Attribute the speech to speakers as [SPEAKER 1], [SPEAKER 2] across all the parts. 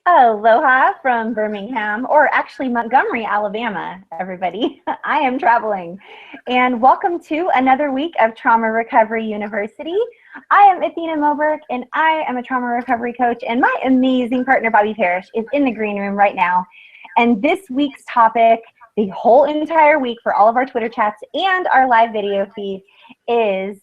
[SPEAKER 1] Aloha from Birmingham, or actually Montgomery, Alabama, everybody. I am traveling. And welcome to another week of Trauma Recovery University. I am Athena Moberg, and I am a trauma recovery coach, and my amazing partner, Bobby Parrish, is in the green room right now. And this week's topic, the whole entire week for all of our Twitter chats and our live video feed, is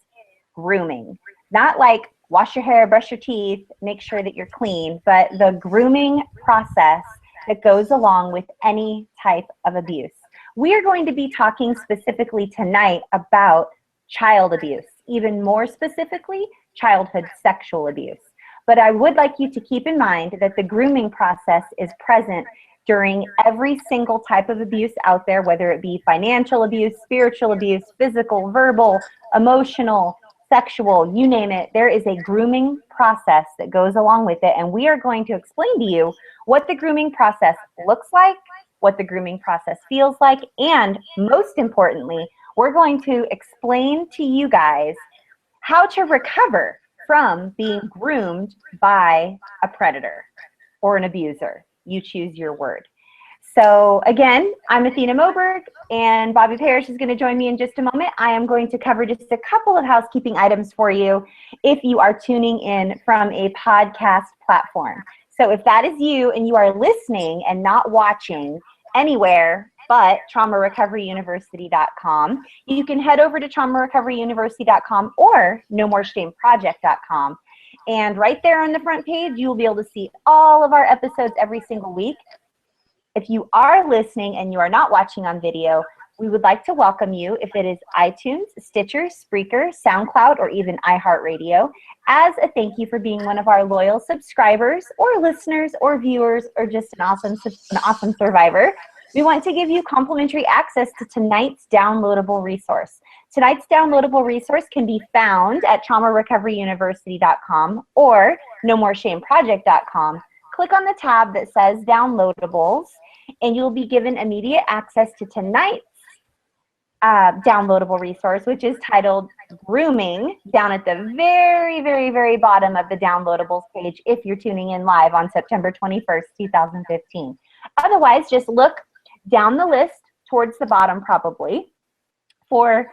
[SPEAKER 1] grooming. Not like wash your hair, brush your teeth, make sure that you're clean, but the grooming process that goes along with any type of abuse. We are going to be talking specifically tonight about child abuse, even more specifically, childhood sexual abuse. But I would like you to keep in mind that the grooming process is present during every single type of abuse out there, whether it be financial abuse, spiritual abuse, physical, verbal, emotional, sexual, you name it. There is a grooming process that goes along with it, and we are going to explain to you what the grooming process looks like, what the grooming process feels like, and most importantly, we're going to explain to you guys how to recover from being groomed by a predator or an abuser. You choose your word. So again, I'm Athena Moberg, and Bobby Parrish is going to join me in just a moment. I am going to cover just a couple of housekeeping items for you if you are tuning in from a podcast platform. So if that is you and you are listening and not watching anywhere but TraumaRecoveryUniversity.com, you can head over to TraumaRecoveryUniversity.com or NoMoreShameProject.com. And right there on the front page, you'll be able to see all of our episodes every single week. If you are listening and you are not watching on video, we would like to welcome you, if it is iTunes, Stitcher, Spreaker, SoundCloud, or even iHeartRadio, as a thank you for being one of our loyal subscribers or listeners or viewers or just an awesome survivor. We want to give you complimentary access to tonight's downloadable resource. Tonight's downloadable resource can be found at TraumaRecoveryUniversity.com or NoMoreShameProject.com. Click on the tab that says Downloadables, and you'll be given immediate access to tonight's downloadable resource, which is titled Grooming, down at the very, very, very bottom of the downloadables page if you're tuning in live on September 21st, 2015. Otherwise, just look down the list towards the bottom probably for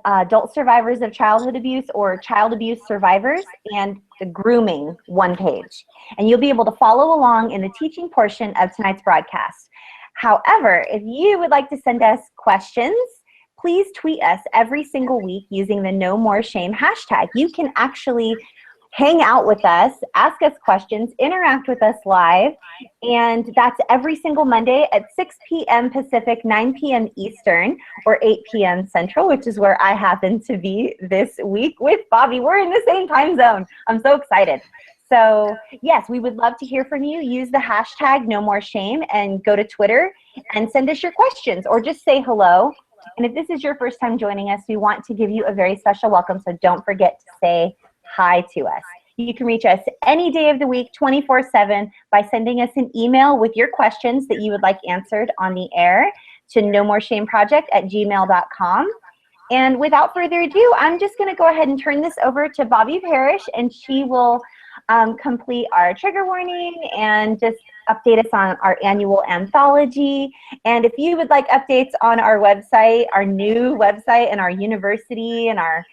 [SPEAKER 1] adult survivors of childhood abuse or child abuse survivors and the grooming one page. And you'll be able to follow along in the teaching portion of tonight's broadcast. However, if you would like to send us questions, please tweet us every single week using the No More Shame hashtag. You can actually hang out with us, ask us questions, interact with us live, and that's every single Monday at 6 p.m. Pacific, 9 p.m. Eastern, or 8 p.m. Central, which is where I happen to be this week with Bobby. We're in the same time zone. I'm so excited. So yes, we would love to hear from you. Use the hashtag No More Shame and go to Twitter and send us your questions or just say hello. And if this is your first time joining us, we want to give you a very special welcome, so don't forget to say hi to us. You can reach us any day of the week, 24/7, by sending us an email with your questions that you would like answered on the air to nomoreshameproject@gmail.com. And without further ado, I'm just going to go ahead and turn this over to Bobby Parrish, and she will complete our trigger warning and just update us on our annual anthology. And if you would like updates on our website, our new website, and our university, and our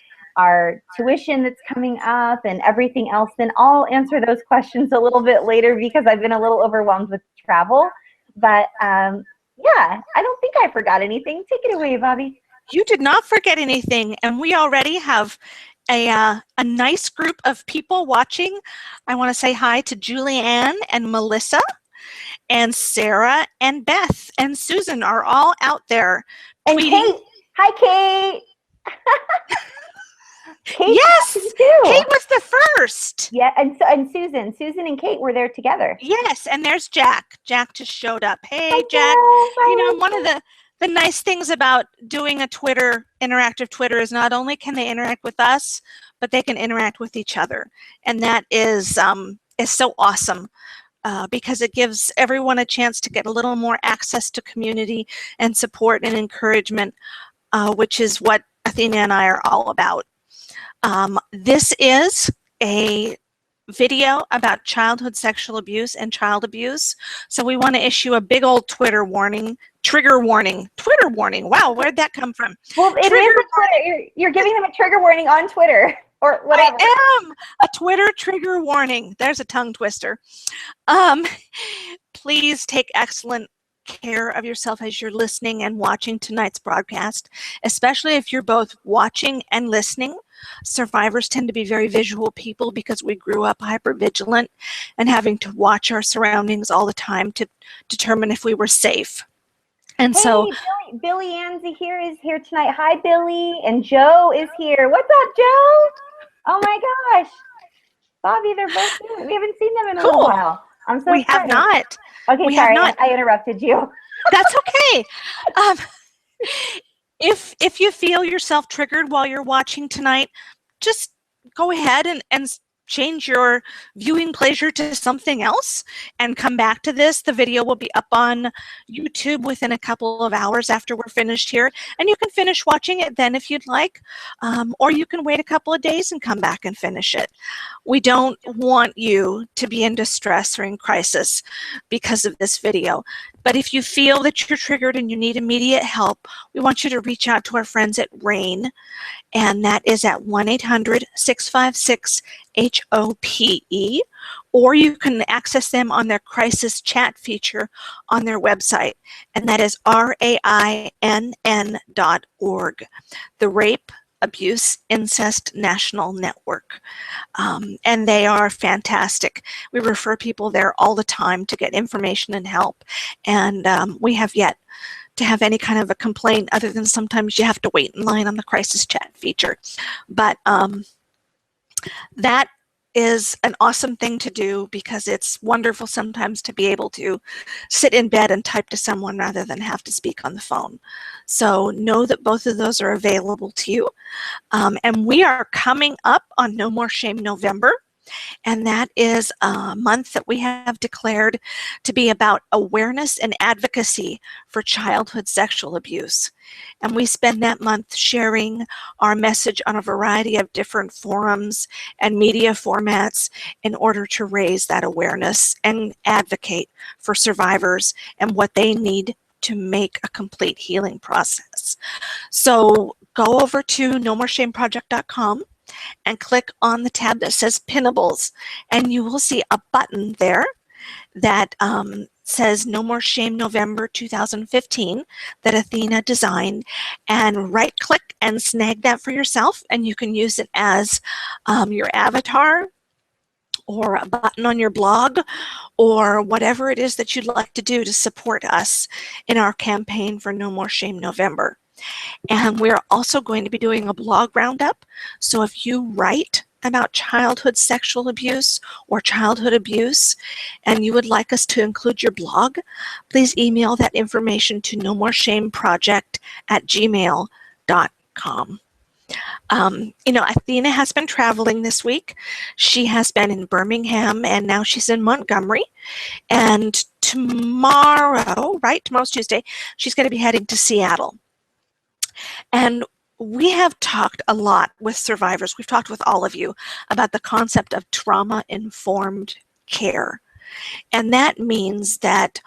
[SPEAKER 1] tuition that's coming up and everything else, then I'll answer those questions a little bit later because I've been a little overwhelmed with travel. But yeah, I don't think I forgot anything. Take it away, Bobby.
[SPEAKER 2] You did not forget anything, and we already have a nice group of people watching. I want to say hi to Julianne and Melissa and Sarah and Beth and Susan are all out there
[SPEAKER 1] and
[SPEAKER 2] tweeting.
[SPEAKER 1] Kate. Hi, Kate. Kate,
[SPEAKER 2] yes, Kate was the first.
[SPEAKER 1] Yeah, and Susan and Kate were there together.
[SPEAKER 2] Yes, and there's Jack. Jack just showed up. Hey, Jack. You know, one of the nice things about doing a interactive Twitter is not only can they interact with us, but they can interact with each other, and that is so awesome. Because it gives everyone a chance to get a little more access to community and support and encouragement, which is what Athena and I are all about. This is a video about childhood sexual abuse and child abuse. So we want to issue a big old Twitter warning, trigger warning, Twitter warning. Wow, where'd that come from?
[SPEAKER 1] Well, it is a Twitter. You're giving them a trigger warning on Twitter or whatever.
[SPEAKER 2] I am a Twitter trigger warning. There's a tongue twister. Please take excellent care of yourself as you're listening and watching tonight's broadcast, especially if you're both watching and listening. Survivors tend to be very visual people because we grew up hypervigilant and having to watch our surroundings all the time to determine if we were safe. And
[SPEAKER 1] hey,
[SPEAKER 2] so
[SPEAKER 1] Billy Anzi here is here tonight. Hi, Billy. And Joe is here. What's up, Joe? Oh my gosh. Bobby, they're both here. We haven't seen them in a little while. I'm so excited.
[SPEAKER 2] Have not.
[SPEAKER 1] Okay, sorry, I interrupted you.
[SPEAKER 2] That's okay. If you feel yourself triggered while you're watching tonight, just go ahead and change your viewing pleasure to something else and come back to this. The video will be up on YouTube within a couple of hours after we're finished here, and you can finish watching it then if you'd like, or you can wait a couple of days and come back and finish it. We don't want you to be in distress or in crisis because of this video. But if you feel that you're triggered and you need immediate help, we want you to reach out to our friends at RAINN, and that is at 1-800-656-HOPE, or you can access them on their crisis chat feature on their website, and that is RAINN.org, the Rape, Abuse, Incest National Network. And they are fantastic. We refer people there all the time to get information and help. And we have yet to have any kind of a complaint other than sometimes you have to wait in line on the crisis chat feature. But that is an awesome thing to do because it's wonderful sometimes to be able to sit in bed and type to someone rather than have to speak on the phone. So know that both of those are available to you. And we are coming up on No More Shame November. And that is a month that we have declared to be about awareness and advocacy for childhood sexual abuse. And we spend that month sharing our message on a variety of different forums and media formats in order to raise that awareness and advocate for survivors and what they need to make a complete healing process. So go over to nomoreshameproject.com and click on the tab that says Pinnables, and you will see a button there that says No More Shame November 2015 that Athena designed, and right click and snag that for yourself, and you can use it as your avatar or a button on your blog or whatever it is that you'd like to do to support us in our campaign for No More Shame November. And we're also going to be doing a blog roundup. So if you write about childhood sexual abuse or childhood abuse and you would like us to include your blog, please email that information to nomoreshameproject@gmail.com. Athena has been traveling this week. She has been in Birmingham and now she's in Montgomery. And tomorrow's Tuesday, she's going to be heading to Seattle. And we have talked a lot with survivors. We've talked with all of you about the concept of trauma-informed care. And that means that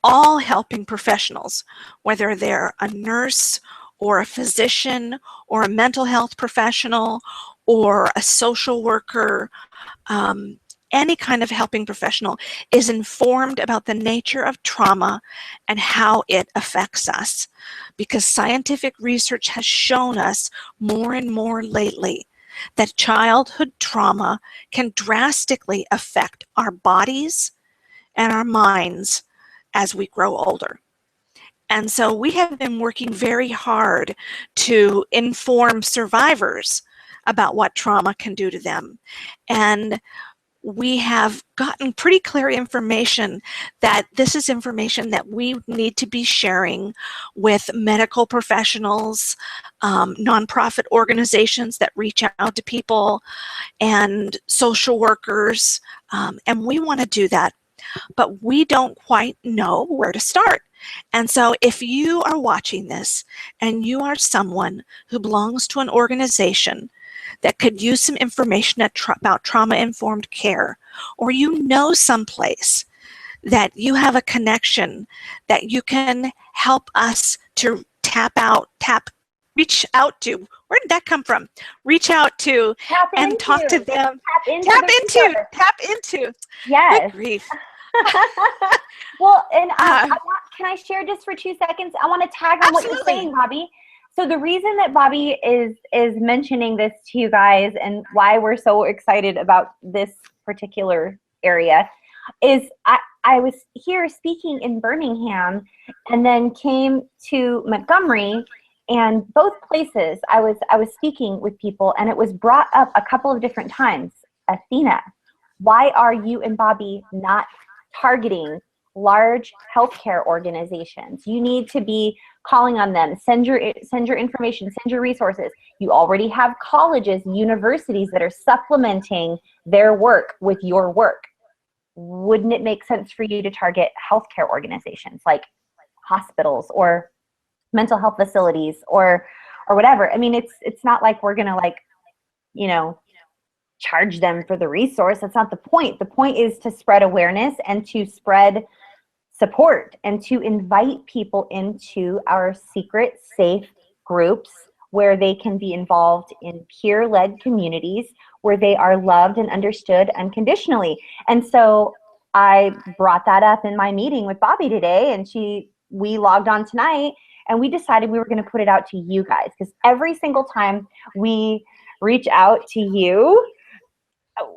[SPEAKER 2] all helping professionals, whether they're a nurse or a physician or a mental health professional or a social worker, any kind of helping professional is informed about the nature of trauma and how it affects us. Because scientific research has shown us more and more lately that childhood trauma can drastically affect our bodies and our minds as we grow older. And so we have been working very hard to inform survivors about what trauma can do to them. And we have gotten pretty clear information that this is information that we need to be sharing with medical professionals, nonprofit organizations that reach out to people, and social workers, and we want to do that, but we don't quite know where to start. And so if you are watching this and you are someone who belongs to an organization that could use some information about trauma-informed care, or you know someplace that you have a connection that you can help us to reach out to. Where did that come from? Reach out to and talk to them. Tap into.
[SPEAKER 1] Yes.
[SPEAKER 2] Good grief.
[SPEAKER 1] Well, and can I share just for 2 seconds? I want to tag on what you're saying, Bobby. So the reason that Bobby is mentioning this to you guys and why we're so excited about this particular area is I was here speaking in Birmingham and then came to Montgomery, and both places I was speaking with people, and it was brought up a couple of different times. Athena, why are you and Bobby not targeting large healthcare organizations? You need to be calling on them. Send your information, send your resources. You already have colleges, universities that are supplementing their work with your work. Wouldn't it make sense for you to target healthcare organizations like hospitals or mental health facilities or whatever? I mean, it's not like we're gonna charge them for the resource. That's not the point. The point is to spread awareness and to spread support and to invite people into our secret, safe groups where they can be involved in peer-led communities where they are loved and understood unconditionally. And so I brought that up in my meeting with Bobby today, and we logged on tonight, and we decided we were going to put it out to you guys, because every single time we reach out to you,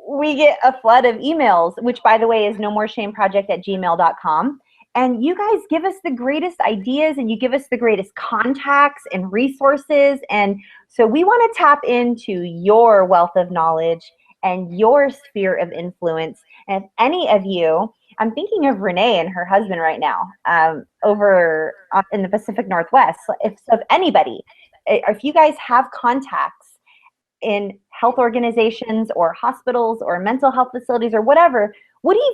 [SPEAKER 1] we get a flood of emails, which, by the way, is nomoreshameproject@gmail.com. And you guys give us the greatest ideas, and you give us the greatest contacts and resources. And so we want to tap into your wealth of knowledge and your sphere of influence. And if any of you, I'm thinking of Renee and her husband right now over in the Pacific Northwest. If anybody, if you guys have contacts in health organizations or hospitals or mental health facilities or whatever,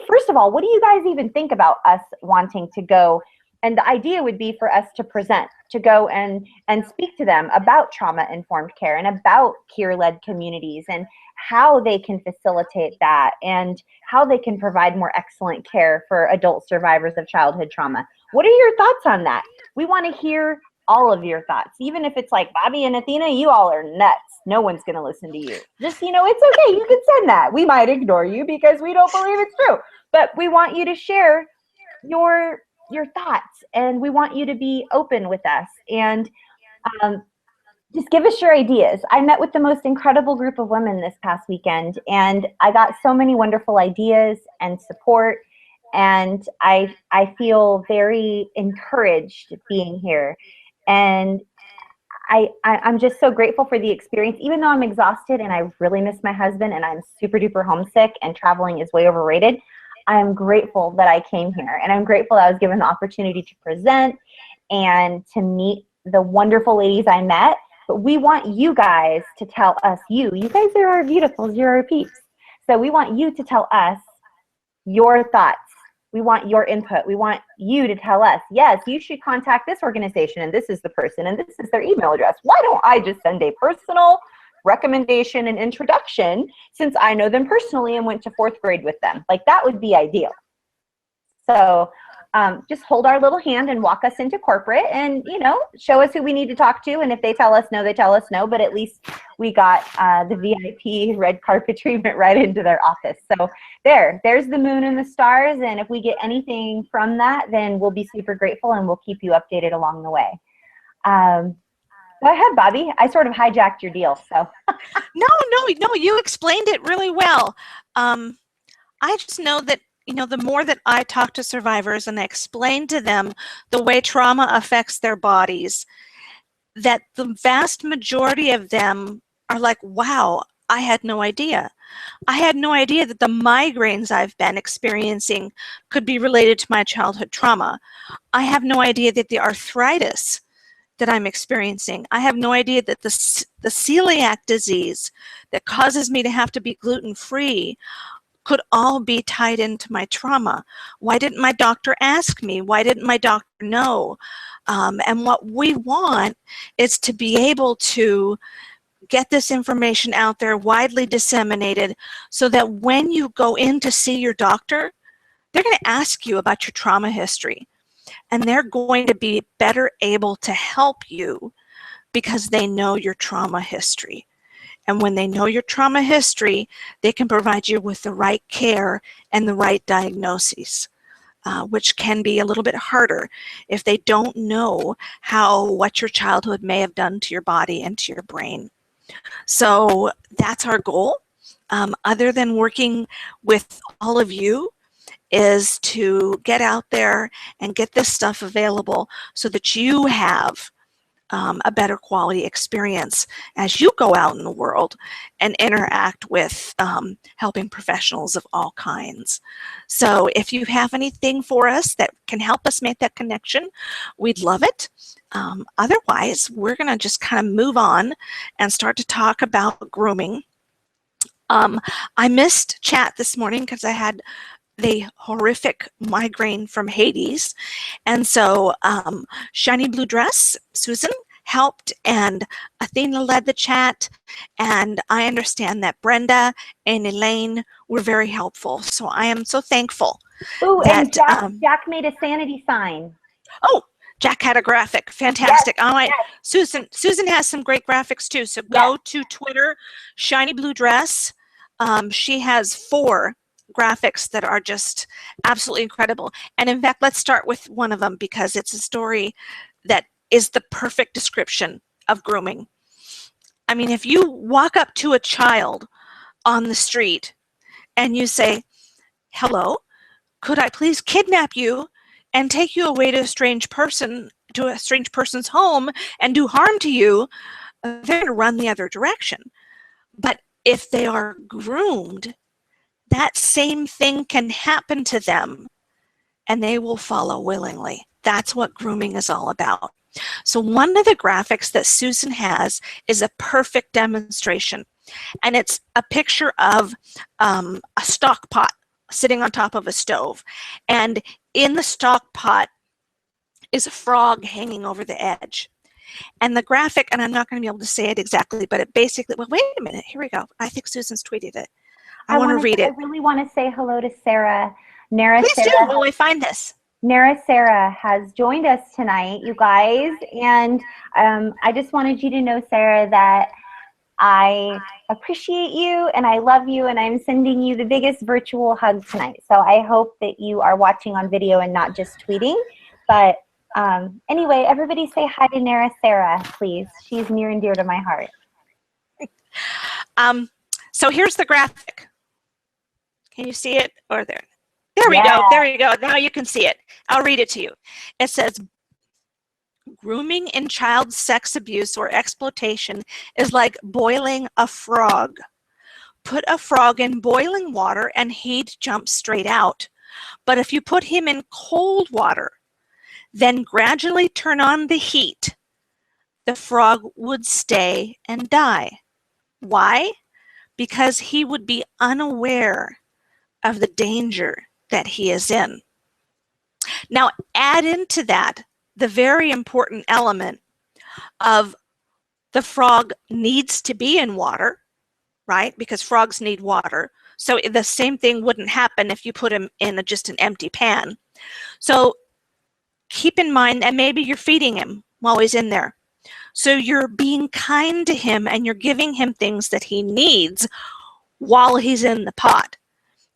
[SPEAKER 1] first of all, what do you guys even think about us wanting to go? And the idea would be for us to present, to go and speak to them about trauma-informed care and about peer-led communities and how they can facilitate that and how they can provide more excellent care for adult survivors of childhood trauma. What are your thoughts on that? We want to hear all of your thoughts. Even if it's like, Bobby and Athena, you all are nuts. No one's going to listen to you. Just, it's okay. You can send that. We might ignore you because we don't believe it's true. But we want you to share your thoughts, and we want you to be open with us. And just give us your ideas. I met with the most incredible group of women this past weekend, and I got so many wonderful ideas and support. And I feel very encouraged being here. And I'm just so grateful for the experience, even though I'm exhausted and I really miss my husband and I'm super duper homesick and traveling is way overrated. I'm grateful that I came here, and I'm grateful that I was given the opportunity to present and to meet the wonderful ladies I met. But we want you guys to tell us, you guys are our beautifuls, you're our peeps. So we want you to tell us your thoughts. We want your input. We want you to tell us, yes, you should contact this organization, and this is the person, and this is their email address. Why don't I just send a personal recommendation and introduction, since I know them personally and went to 4th grade with them? Like, that would be ideal. So just hold our little hand and walk us into corporate and, show us who we need to talk to. And if they tell us no, they tell us no, but at least we got the VIP red carpet treatment right into their office. So there's the moon and the stars. And if we get anything from that, then we'll be super grateful, and we'll keep you updated along the way. Go ahead, Bobby. I sort of hijacked your deal, so.
[SPEAKER 2] No, you explained it really well. I just know that, the more that I talk to survivors and I explain to them the way trauma affects their bodies, that the vast majority of them are like, wow, I had no idea. I had no idea that the migraines I've been experiencing could be related to my childhood trauma. I have no idea that the arthritis that I'm experiencing, I have no idea that the celiac disease that causes me to have to be gluten-free could all be tied into my trauma. Why didn't my doctor ask me? Why didn't my doctor know? And what we want is to be able to get this information out there, widely disseminated, so that when you go in to see your doctor, they're going to ask you about your trauma history, and they're going to be better able to help you because they know your trauma history. And when they know your trauma history, they can provide you with the right care and the right diagnoses, which can be a little bit harder if they don't know what your childhood may have done to your body and to your brain. So that's our goal. Other than working with all of you, is to get out there and get this stuff available so that you have a better quality experience as you go out in the world and interact with helping professionals of all kinds. So if you have anything for us that can help us make that connection, we'd love it. Otherwise, we're going to just kind of move on and start to talk about grooming. I missed chat this morning because I had the horrific migraine from Hades. And so Shiny Blue Dress, Susan, helped, and Athena led the chat. And I understand that Brenda and Elaine were very helpful. So I am so thankful.
[SPEAKER 1] Oh, and Jack made a sanity sign.
[SPEAKER 2] Oh, Jack had a graphic. Fantastic.
[SPEAKER 1] Yes,
[SPEAKER 2] All right.
[SPEAKER 1] yes.
[SPEAKER 2] Susan has some great graphics too. So go to Twitter, Shiny Blue Dress. She has 4 graphics that are just absolutely incredible. And in fact, let's start with one of them because it's a story that is the perfect description of grooming. I mean, if you walk up to a child on the street and you say, "Hello, could I please kidnap you and take you away to a strange person's home and do harm to you," they're going to run the other direction. But if they are groomed, that same thing can happen to them and they will follow willingly. That's what grooming is all about. So one of the graphics that Susan has is a perfect demonstration. And it's a picture of a stock pot sitting on top of a stove. And in the stock pot is a frog hanging over the edge. And the graphic, and I'm not going to be able to say it exactly, but it basically, well, wait a minute, here we go. I think Susan's tweeted it. I want to read it.
[SPEAKER 1] I really want to say hello to Sarah. Nara
[SPEAKER 2] Please
[SPEAKER 1] Sarah,
[SPEAKER 2] do while we find this.
[SPEAKER 1] Nara Sarah has joined us tonight, you guys. And I just wanted you to know, Sarah, that I appreciate you and I love you, and I'm sending you the biggest virtual hug tonight. So I hope that you are watching on video and not just tweeting. But anyway, everybody say hi to Nara Sarah, please. She's near and dear to my heart.
[SPEAKER 2] So here's the graphic. Can you see it? Or there? There we go. There you go. Now you can see it. I'll read it to you. It says, grooming in child sex abuse or exploitation is like boiling a frog. Put a frog in boiling water and he'd jump straight out. But if you put him in cold water, then gradually turn on the heat, the frog would stay and die. Why? Because he would be unaware of the danger that he is in. Now, add into that the very important element of the frog needs to be in water, right? Because frogs need water. So the same thing wouldn't happen if you put him in just an empty pan. So keep in mind, and maybe you're feeding him while he's in there. So you're being kind to him and you're giving him things that he needs while he's in the pot.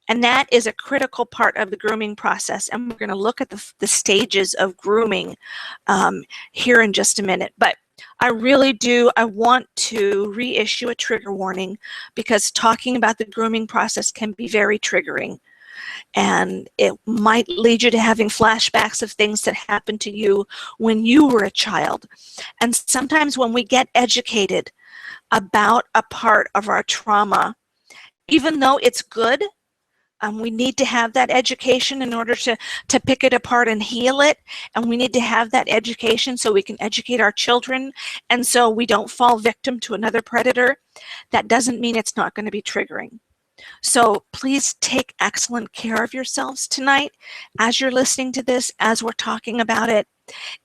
[SPEAKER 2] And that is a critical part of the grooming process. And we're going to look at the stages of grooming here in just a minute. But I want to reissue a trigger warning because talking about the grooming process can be very triggering. And it might lead you to having flashbacks of things that happened to you when you were a child. And sometimes when we get educated about a part of our trauma, even though it's good, we need to have that education in order to pick it apart and heal it. And we need to have that education so we can educate our children and so we don't fall victim to another predator. That doesn't mean it's not going to be triggering. So please take excellent care of yourselves tonight. As you're listening to this, as we're talking about it,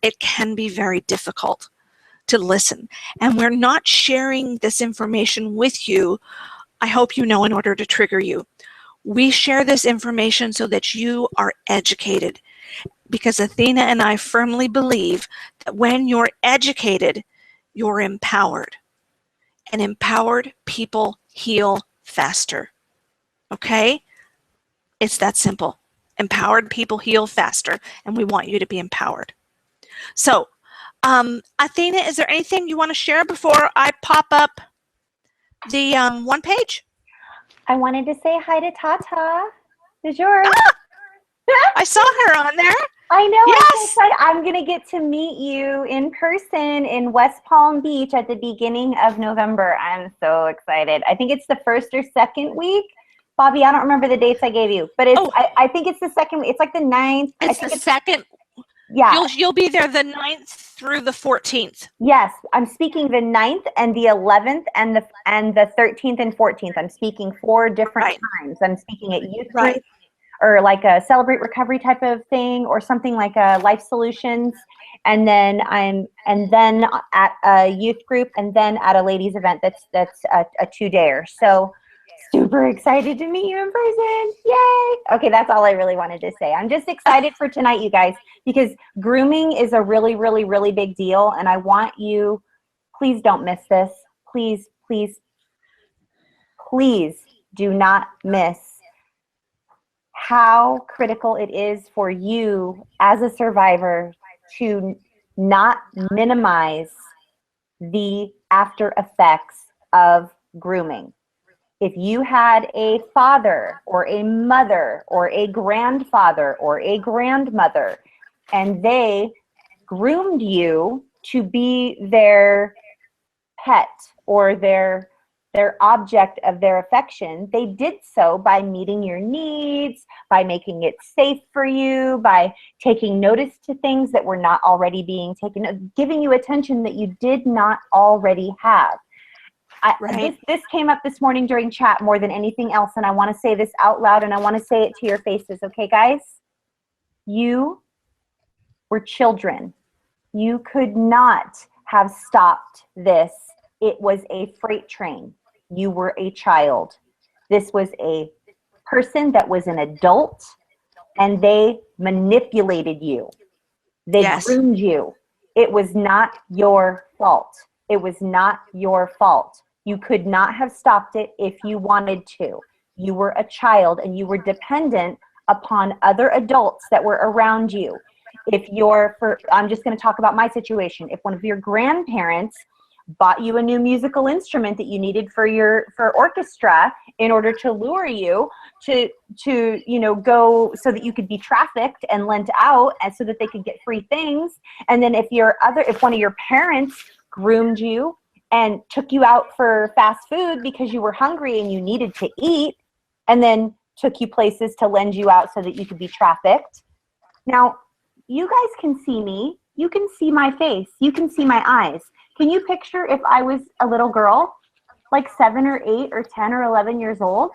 [SPEAKER 2] it can be very difficult to listen. And we're not sharing this information with you, I hope you know, in order to trigger you. We share this information so that you are educated, because Athena and I firmly believe that when you're educated, you're empowered. And empowered people heal faster. Okay? It's that simple. Empowered people heal faster, and we want you to be empowered. So, Athena, is there anything you want to share before I pop up the one page?
[SPEAKER 1] I wanted to say hi to Tata. It's yours.
[SPEAKER 2] I saw her on there.
[SPEAKER 1] I know.
[SPEAKER 2] Yes.
[SPEAKER 1] I'm going to get to meet you in person in West Palm Beach at the beginning of November. I'm so excited. I think it's the first or second week. Bobby, I don't remember the dates I gave you, but it's, I think it's the second week. It's like the 9th.
[SPEAKER 2] It's the second.
[SPEAKER 1] Yeah.
[SPEAKER 2] You'll be there the 9th through the 14th.
[SPEAKER 1] Yes, I'm speaking the 9th and the 11th and the 13th and 14th. I'm speaking 4 different times. I'm speaking at youth group, or like a Celebrate Recovery type of thing, or something like a Life Solutions. And then then at a youth group, and then at a ladies event that's a 2-dayer. So super excited to meet you in person. Yay. Okay, that's all I really wanted to say. I'm just excited for tonight, you guys, because grooming is a really, really, really big deal. And I want you, please don't miss this. Please, please, please do not miss how critical it is for you as a survivor to not minimize the after effects of grooming. If you had a father or a mother or a grandfather or a grandmother, and they groomed you to be their pet or their object of their affection, they did so by meeting your needs, by making it safe for you, by taking notice to things that were not already being taken, giving you attention that you did not already have. This came up this morning during chat more than anything else, and I want to say this out loud, and I want to say it to your faces, okay, guys? You were children. You could not have stopped this. It was a freight train. You were a child. This was a person that was an adult, and they manipulated you. They groomed you. It was not your fault. It was not your fault. You could not have stopped it if you wanted to. You were a child, and you were dependent upon other adults that were around you. I'm just going to talk about my situation. If one of your grandparents bought you a new musical instrument that you needed for orchestra in order to lure you to go so that you could be trafficked and lent out, and so that they could get free things. And then if one of your parents groomed you and took you out for fast food because you were hungry and you needed to eat, and then took you places to lend you out so that you could be trafficked. Now, you guys can see me. You can see my face. You can see my eyes. Can you picture if I was a little girl, like 7 or 8 or 10 or 11 years old?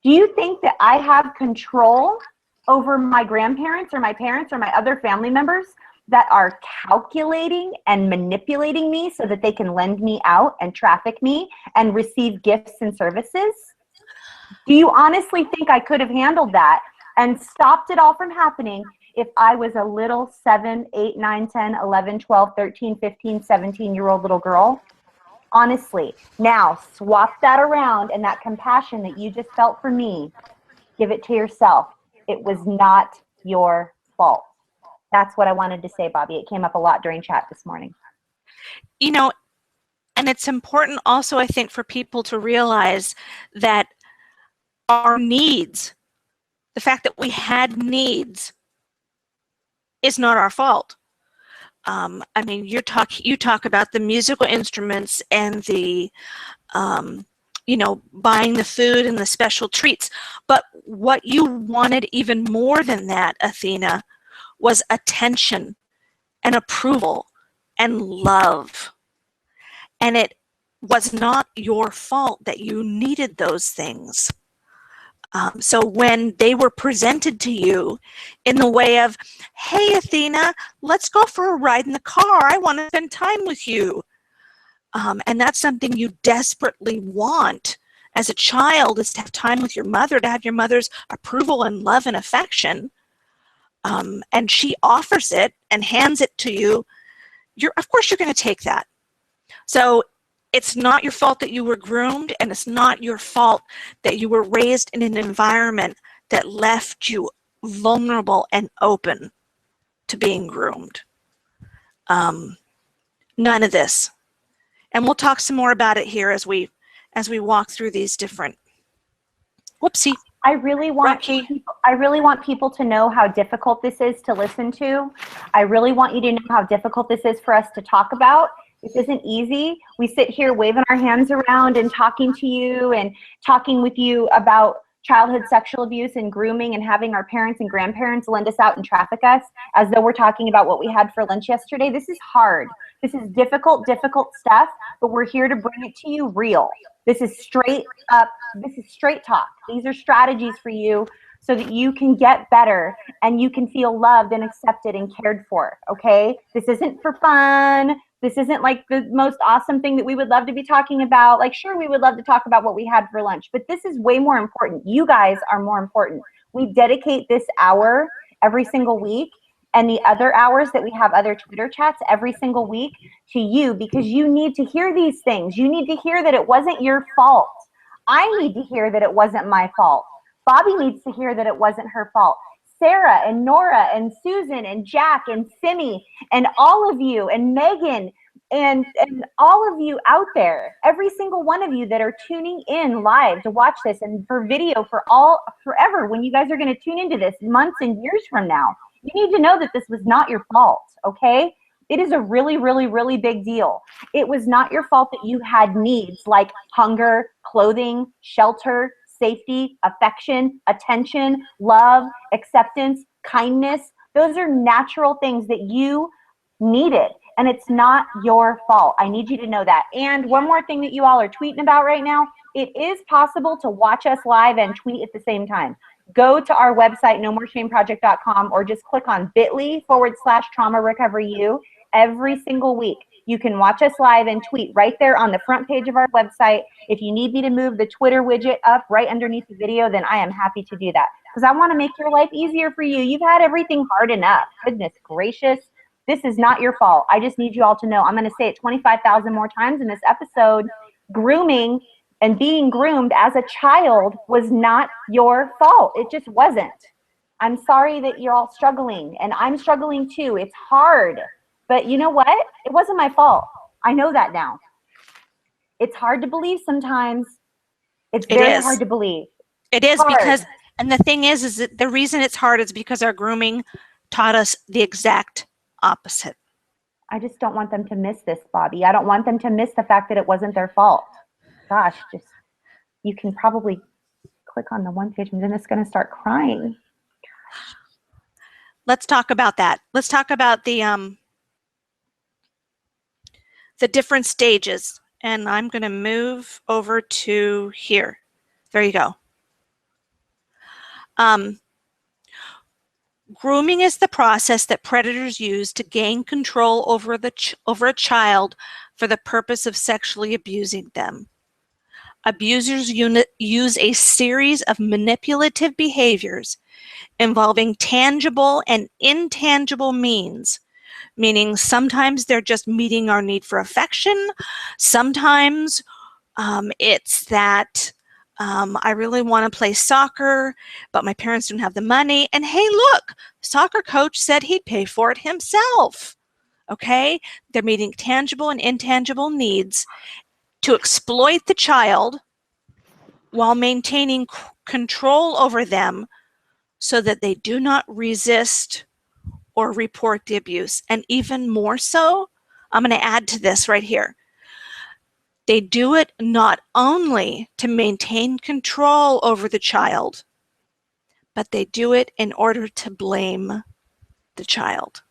[SPEAKER 1] Do you think that I have control over my grandparents or my parents or my other family members that are calculating and manipulating me so that they can lend me out and traffic me and receive gifts and services? Do you honestly think I could have handled that and stopped it all from happening if I was a little 7, 8, 9, 10, 11, 12, 13, 15, 17-year-old little girl? Honestly. Now, swap that around, and that compassion that you just felt for me, give it to yourself. It was not your fault. That's what I wanted to say, Bobby. It came up a lot during chat this morning.
[SPEAKER 2] And it's important also, I think, for people to realize that our needs, the fact that we had needs, is not our fault. You talk about the musical instruments and the, buying the food and the special treats. But what you wanted even more than that, Athena, was attention and approval and love. And it was not your fault that you needed those things. So when they were presented to you in the way of, hey, Athena, let's go for a ride in the car. I want to spend time with you. And that's something you desperately want as a child, is to have time with your mother, to have your mother's approval and love and affection. And she offers it and hands it to you. Of course, you're going to take that. So it's not your fault that you were groomed, and it's not your fault that you were raised in an environment that left you vulnerable and open to being groomed. None of this. And we'll talk some more about it here as we walk through these different. Whoopsie.
[SPEAKER 1] I really want people to know how difficult this is to listen to. I really want you to know how difficult this is for us to talk about. This isn't easy. We sit here waving our hands around and talking to you and talking with you about childhood sexual abuse and grooming, and having our parents and grandparents lend us out and traffic us as though we're talking about what we had for lunch yesterday. This is hard. This is difficult stuff, but we're here to bring it to you real. This is straight up, this is straight talk. These are strategies for you so that you can get better and you can feel loved and accepted and cared for, okay? This isn't for fun. This isn't like the most awesome thing that we would love to be talking about. Like, sure, we would love to talk about what we had for lunch, but this is way more important. You guys are more important. We dedicate this hour every single week, and the other hours that we have other Twitter chats every single week, to you, because you need to hear these things. You need to hear that it wasn't your fault. I need to hear that it wasn't my fault. Bobby needs to hear that it wasn't her fault. Sarah and Nora and Susan and Jack and Simi and all of you and Megan and all of you out there, every single one of you that are tuning in live to watch this, and for video forever, when you guys are going to tune into this months and years from now. You need to know that this was not your fault, okay? It is a really, really, really big deal. It was not your fault that you had needs like hunger, clothing, shelter, safety, affection, attention, love, acceptance, kindness. Those are natural things that you needed, and it's not your fault. I need you to know that. And one more thing that you all are tweeting about right now, it is possible to watch us live and tweet at the same time. Go to our website, nomoreshameproject.com, or just click on bit.ly/trauma recovery U every single week. You can watch us live and tweet right there on the front page of our website. If you need me to move the Twitter widget up right underneath the video, then I am happy to do that, because I want to make your life easier for you. You've had everything hard enough. Goodness gracious. This is not your fault. I just need you all to know. I'm going to say it 25,000 more times in this episode. Grooming and being groomed as a child was not your fault. It just wasn't. I'm sorry that you're all struggling, and I'm struggling too. It's hard, but you know what? It wasn't my fault. I know that now. It's hard to believe sometimes. It's very hard to believe.
[SPEAKER 2] It is hard. Because, and the thing is that the reason it's hard is because our grooming taught us the exact opposite.
[SPEAKER 1] I just don't want them to miss this, Bobby. I don't want them to miss the fact that it wasn't their fault. Gosh, you can probably click on the one page and then it's going to start crying.
[SPEAKER 2] Let's talk about that. Let's talk about the different stages. And I'm going to move over to here. There you go. Grooming is the process that predators use to gain control over a child for the purpose of sexually abusing them. Abusers use a series of manipulative behaviors involving tangible and intangible means, meaning sometimes they're just meeting our need for affection. Sometimes it's that I really want to play soccer, but my parents don't have the money. And hey, look, soccer coach said he'd pay for it himself. Okay? They're meeting tangible and intangible needs to exploit the child while maintaining control over them so that they do not resist or report the abuse. And even more so, I'm going to add to this right here. They do it not only to maintain control over the child, but they do it in order to blame the child.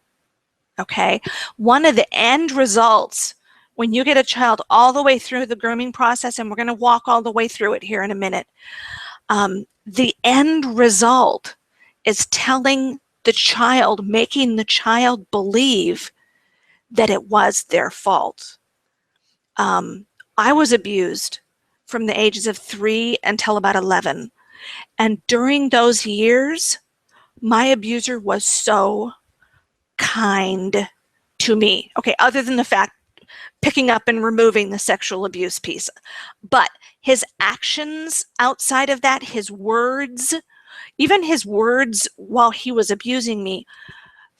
[SPEAKER 2] Okay? One of the end results when you get a child all the way through the grooming process, and we're going to walk all the way through it here in a minute, the end result is telling the child, making the child believe that it was their fault. I was abused from the ages of 3 until about 11. And during those years, my abuser was so kind to me. Okay, other than the fact, picking up and removing the sexual abuse piece. But his actions outside of that, his words, even his words while he was abusing me,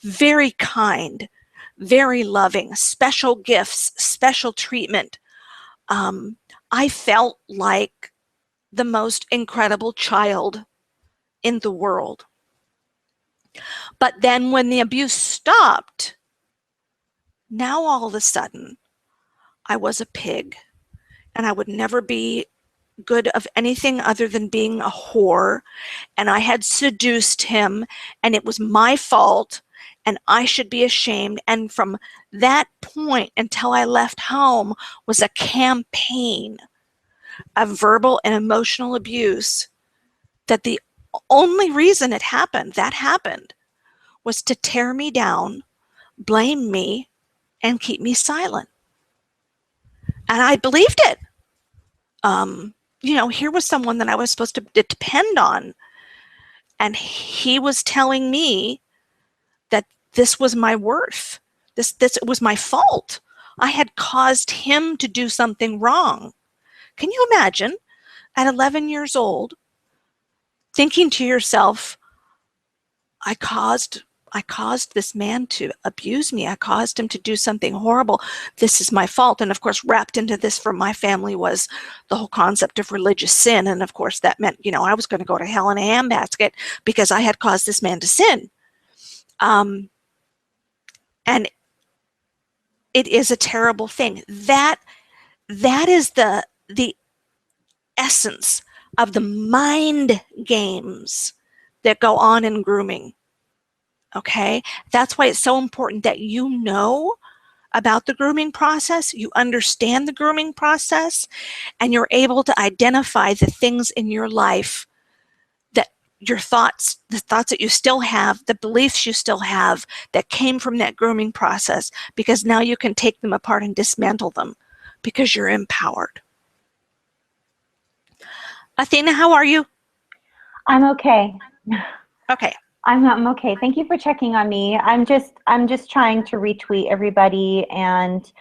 [SPEAKER 2] very kind, very loving, special gifts, special treatment. I felt like the most incredible child in the world. But then when the abuse stopped, now all of a sudden, I was a pig, and I would never be good of anything other than being a whore, and I had seduced him, and it was my fault, and I should be ashamed. And from that point until I left home was a campaign of verbal and emotional abuse that the only reason that happened was to tear me down, blame me, and keep me silent. And I believed it. Here was someone that I was supposed to depend on. And he was telling me that this was my worth. This was my fault. I had caused him to do something wrong. Can you imagine at 11 years old thinking to yourself, I caused this man to abuse me. I caused him to do something horrible. This is my fault. And of course, wrapped into this for my family was the whole concept of religious sin. And of course, that meant, I was going to go to hell in a handbasket because I had caused this man to sin. And it is a terrible thing. That is the essence of the mind games that go on in grooming. Okay, that's why it's so important that you know about the grooming process, you understand the grooming process, and you're able to identify the things in your life that the thoughts that you still have, the beliefs you still have that came from that grooming process, because now you can take them apart and dismantle them because you're empowered. Athena, how are you?
[SPEAKER 1] I'm okay.
[SPEAKER 2] Okay.
[SPEAKER 1] I'm okay. Thank you for checking on me. I'm just trying to retweet everybody, and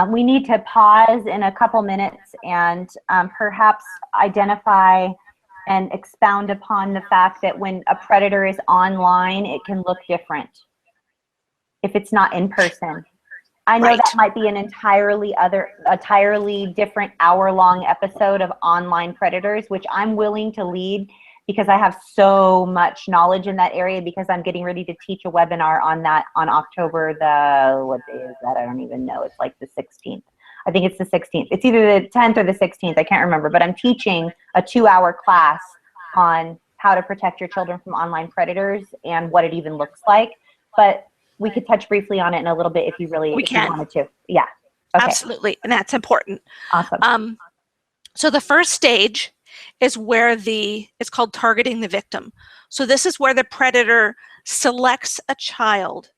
[SPEAKER 1] we need to pause in a couple minutes and perhaps identify and expound upon the fact that when a predator is online, it can look different if it's not in person. I know that might be an entirely different hour-long episode of online predators, which I'm willing to lead because I have so much knowledge in that area, because I'm getting ready to teach a webinar on that on October what day is that? I don't even know. It's like the 16th. I think it's the 16th. It's either the 10th or the 16th. I can't remember, but I'm teaching a 2-hour class on how to protect your children from online predators and what it even looks like. But we could touch briefly on it in a little bit if you wanted to. Yeah. Okay.
[SPEAKER 2] Absolutely. And that's important.
[SPEAKER 1] Awesome.
[SPEAKER 2] So the first stage is where it's called targeting the victim. So this is where the predator selects a child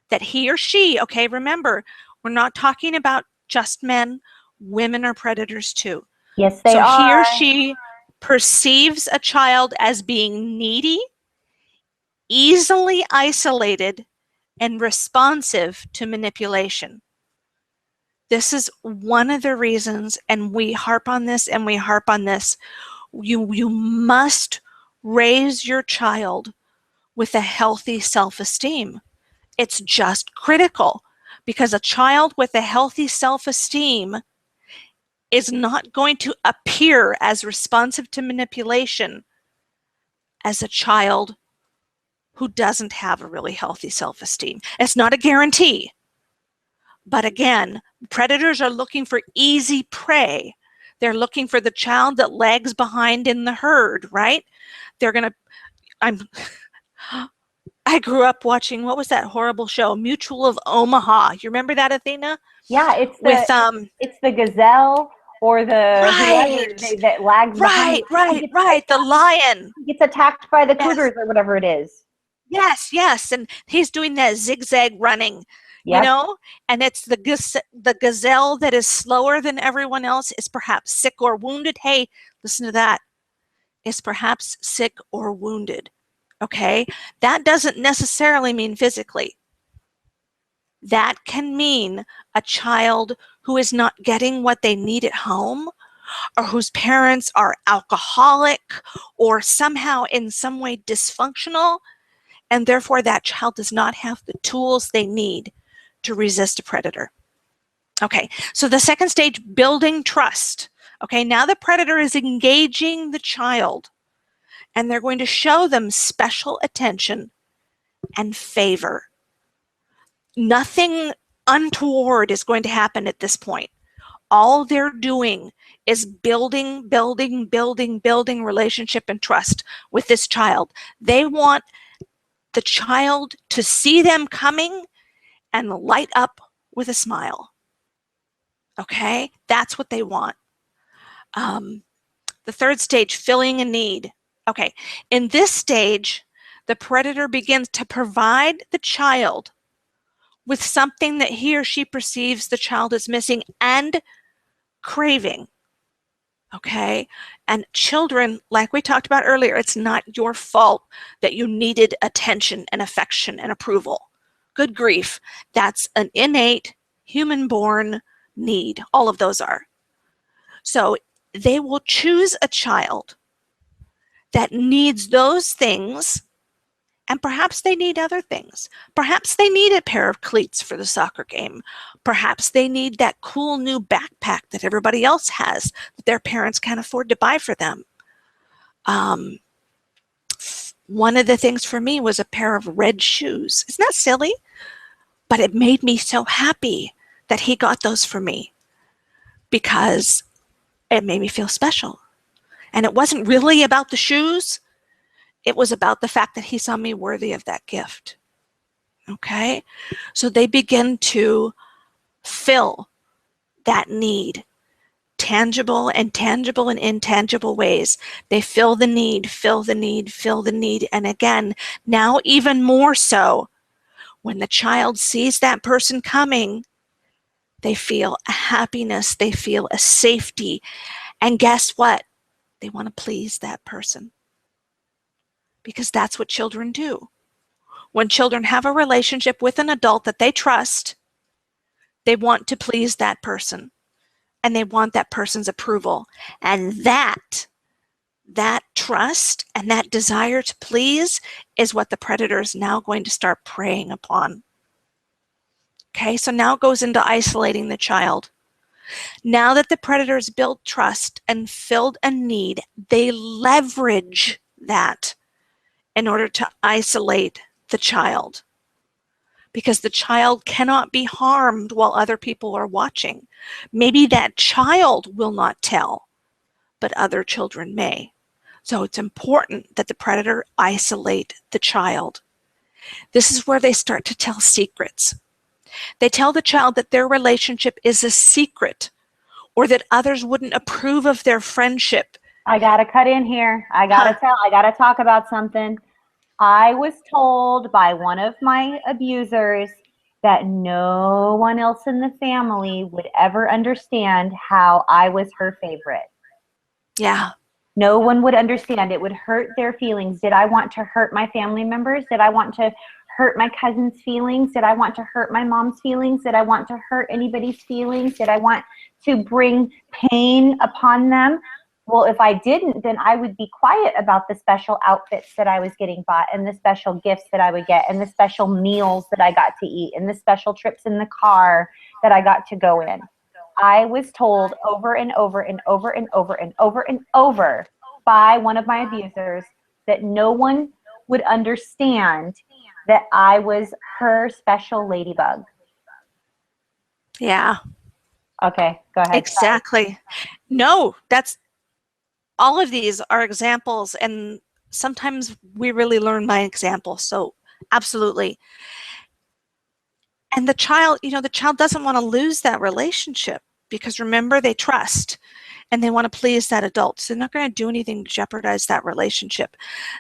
[SPEAKER 2] that he or she, okay, remember, we're not talking about just men, women are predators too.
[SPEAKER 1] Yes, they are.
[SPEAKER 2] So he or she perceives a child as being needy, easily isolated, and responsive to manipulation. This is one of the reasons, and we harp on this and we harp on this, you must raise your child with a healthy self-esteem. It's just critical, because a child with a healthy self-esteem is not going to appear as responsive to manipulation as a child who doesn't have a really healthy self-esteem. It's not a guarantee. But again, predators are looking for easy prey. They're looking for the child that lags behind in the herd, right? I grew up watching, what was that horrible show? Mutual of Omaha. You remember that, Athena?
[SPEAKER 1] Yeah, it's the gazelle or the whoever
[SPEAKER 2] Right.
[SPEAKER 1] that lags behind.
[SPEAKER 2] Right. The lion.
[SPEAKER 1] He gets attacked by the
[SPEAKER 2] Yes.
[SPEAKER 1] cougars or whatever it is.
[SPEAKER 2] Yes. And he's doing that zigzag running, you
[SPEAKER 1] Yep.
[SPEAKER 2] know, and it's the gazelle that is slower than everyone else is perhaps sick or wounded. Hey, listen to that. Is perhaps sick or wounded. Okay. That doesn't necessarily mean physically. That can mean a child who is not getting what they need at home, or whose parents are alcoholic or somehow in some way dysfunctional, and therefore that child does not have the tools they need to resist a predator. Okay, so the second stage, building trust. Okay, now the predator is engaging the child, and they're going to show them special attention and favor. Nothing untoward is going to happen at this point. All they're doing is building relationship and trust with this child. They want the child to see them coming and light up with a smile. Okay, that's what they want. The third stage, filling a need. Okay, in this stage, the predator begins to provide the child with something that he or she perceives the child is missing and craving. Okay, and children, like we talked about earlier, it's not your fault that you needed attention and affection and approval. Good grief, that's an innate human-born need. All of those are. So they will choose a child that needs those things, and perhaps they need other things. Perhaps they need a pair of cleats for the soccer game. Perhaps they need that cool new backpack that everybody else has that their parents can't afford to buy for them. One of the things for me was a pair of red shoes. Isn't that silly? But it made me so happy that he got those for me because it made me feel special. And it wasn't really about the shoes. It was about the fact that he saw me worthy of that gift. Okay? So they begin to fill that need, tangible and intangible ways. They fill the need. And again, now even more so, when the child sees that person coming, they feel a happiness, they feel a safety. And guess what? They want to please that person. Because that's what children do. When children have a relationship with an adult that they trust, they want to please that person. And they want that person's approval. And that trust and that desire to please is what the predator is now going to start preying upon. Okay, so now it goes into isolating the child. Now that the predators built trust and filled a need, they leverage that in order to isolate the child. Because the child cannot be harmed while other people are watching. Maybe that child will not tell, but other children may. So it's important that the predator isolate the child. This is where they start to tell secrets. They tell the child that their relationship is a secret, or that others wouldn't approve of their friendship.
[SPEAKER 1] I gotta cut in here. I gotta talk about something. I was told by one of my abusers that no one else in the family would ever understand how I was her favorite.
[SPEAKER 2] Yeah.
[SPEAKER 1] No one would understand. It would hurt their feelings. Did I want to hurt my family members? Did I want to hurt my cousin's feelings? Did I want to hurt my mom's feelings? Did I want to hurt anybody's feelings? Did I want to bring pain upon them? Well, if I didn't, then I would be quiet about the special outfits that I was getting bought, and the special gifts that I would get, and the special meals that I got to eat, and the special trips in the car that I got to go in. I was told over and over and over and over and over and over by one of my abusers that no one would understand that I was her special ladybug.
[SPEAKER 2] Yeah.
[SPEAKER 1] Okay, go ahead.
[SPEAKER 2] Exactly. No, that's all of these are examples, and sometimes we really learn by example. So absolutely. And the child, the child doesn't want to lose that relationship. because remember, they trust and they want to please that adult. So they're not going to do anything to jeopardize that relationship.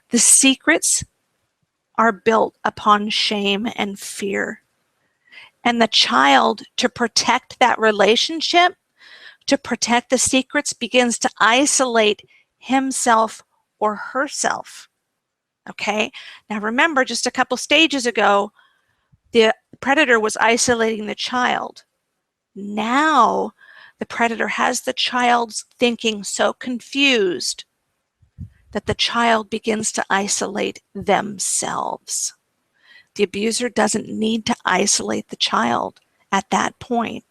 [SPEAKER 2] The secrets are built upon shame and fear. And the child, to protect that relationship, to protect the secrets, begins to isolate himself or herself. Okay? Now remember, just a couple stages ago, the predator was isolating the child. Now, the predator has the child's thinking so confused that the child begins to isolate themselves. The abuser doesn't need to isolate the child at that point.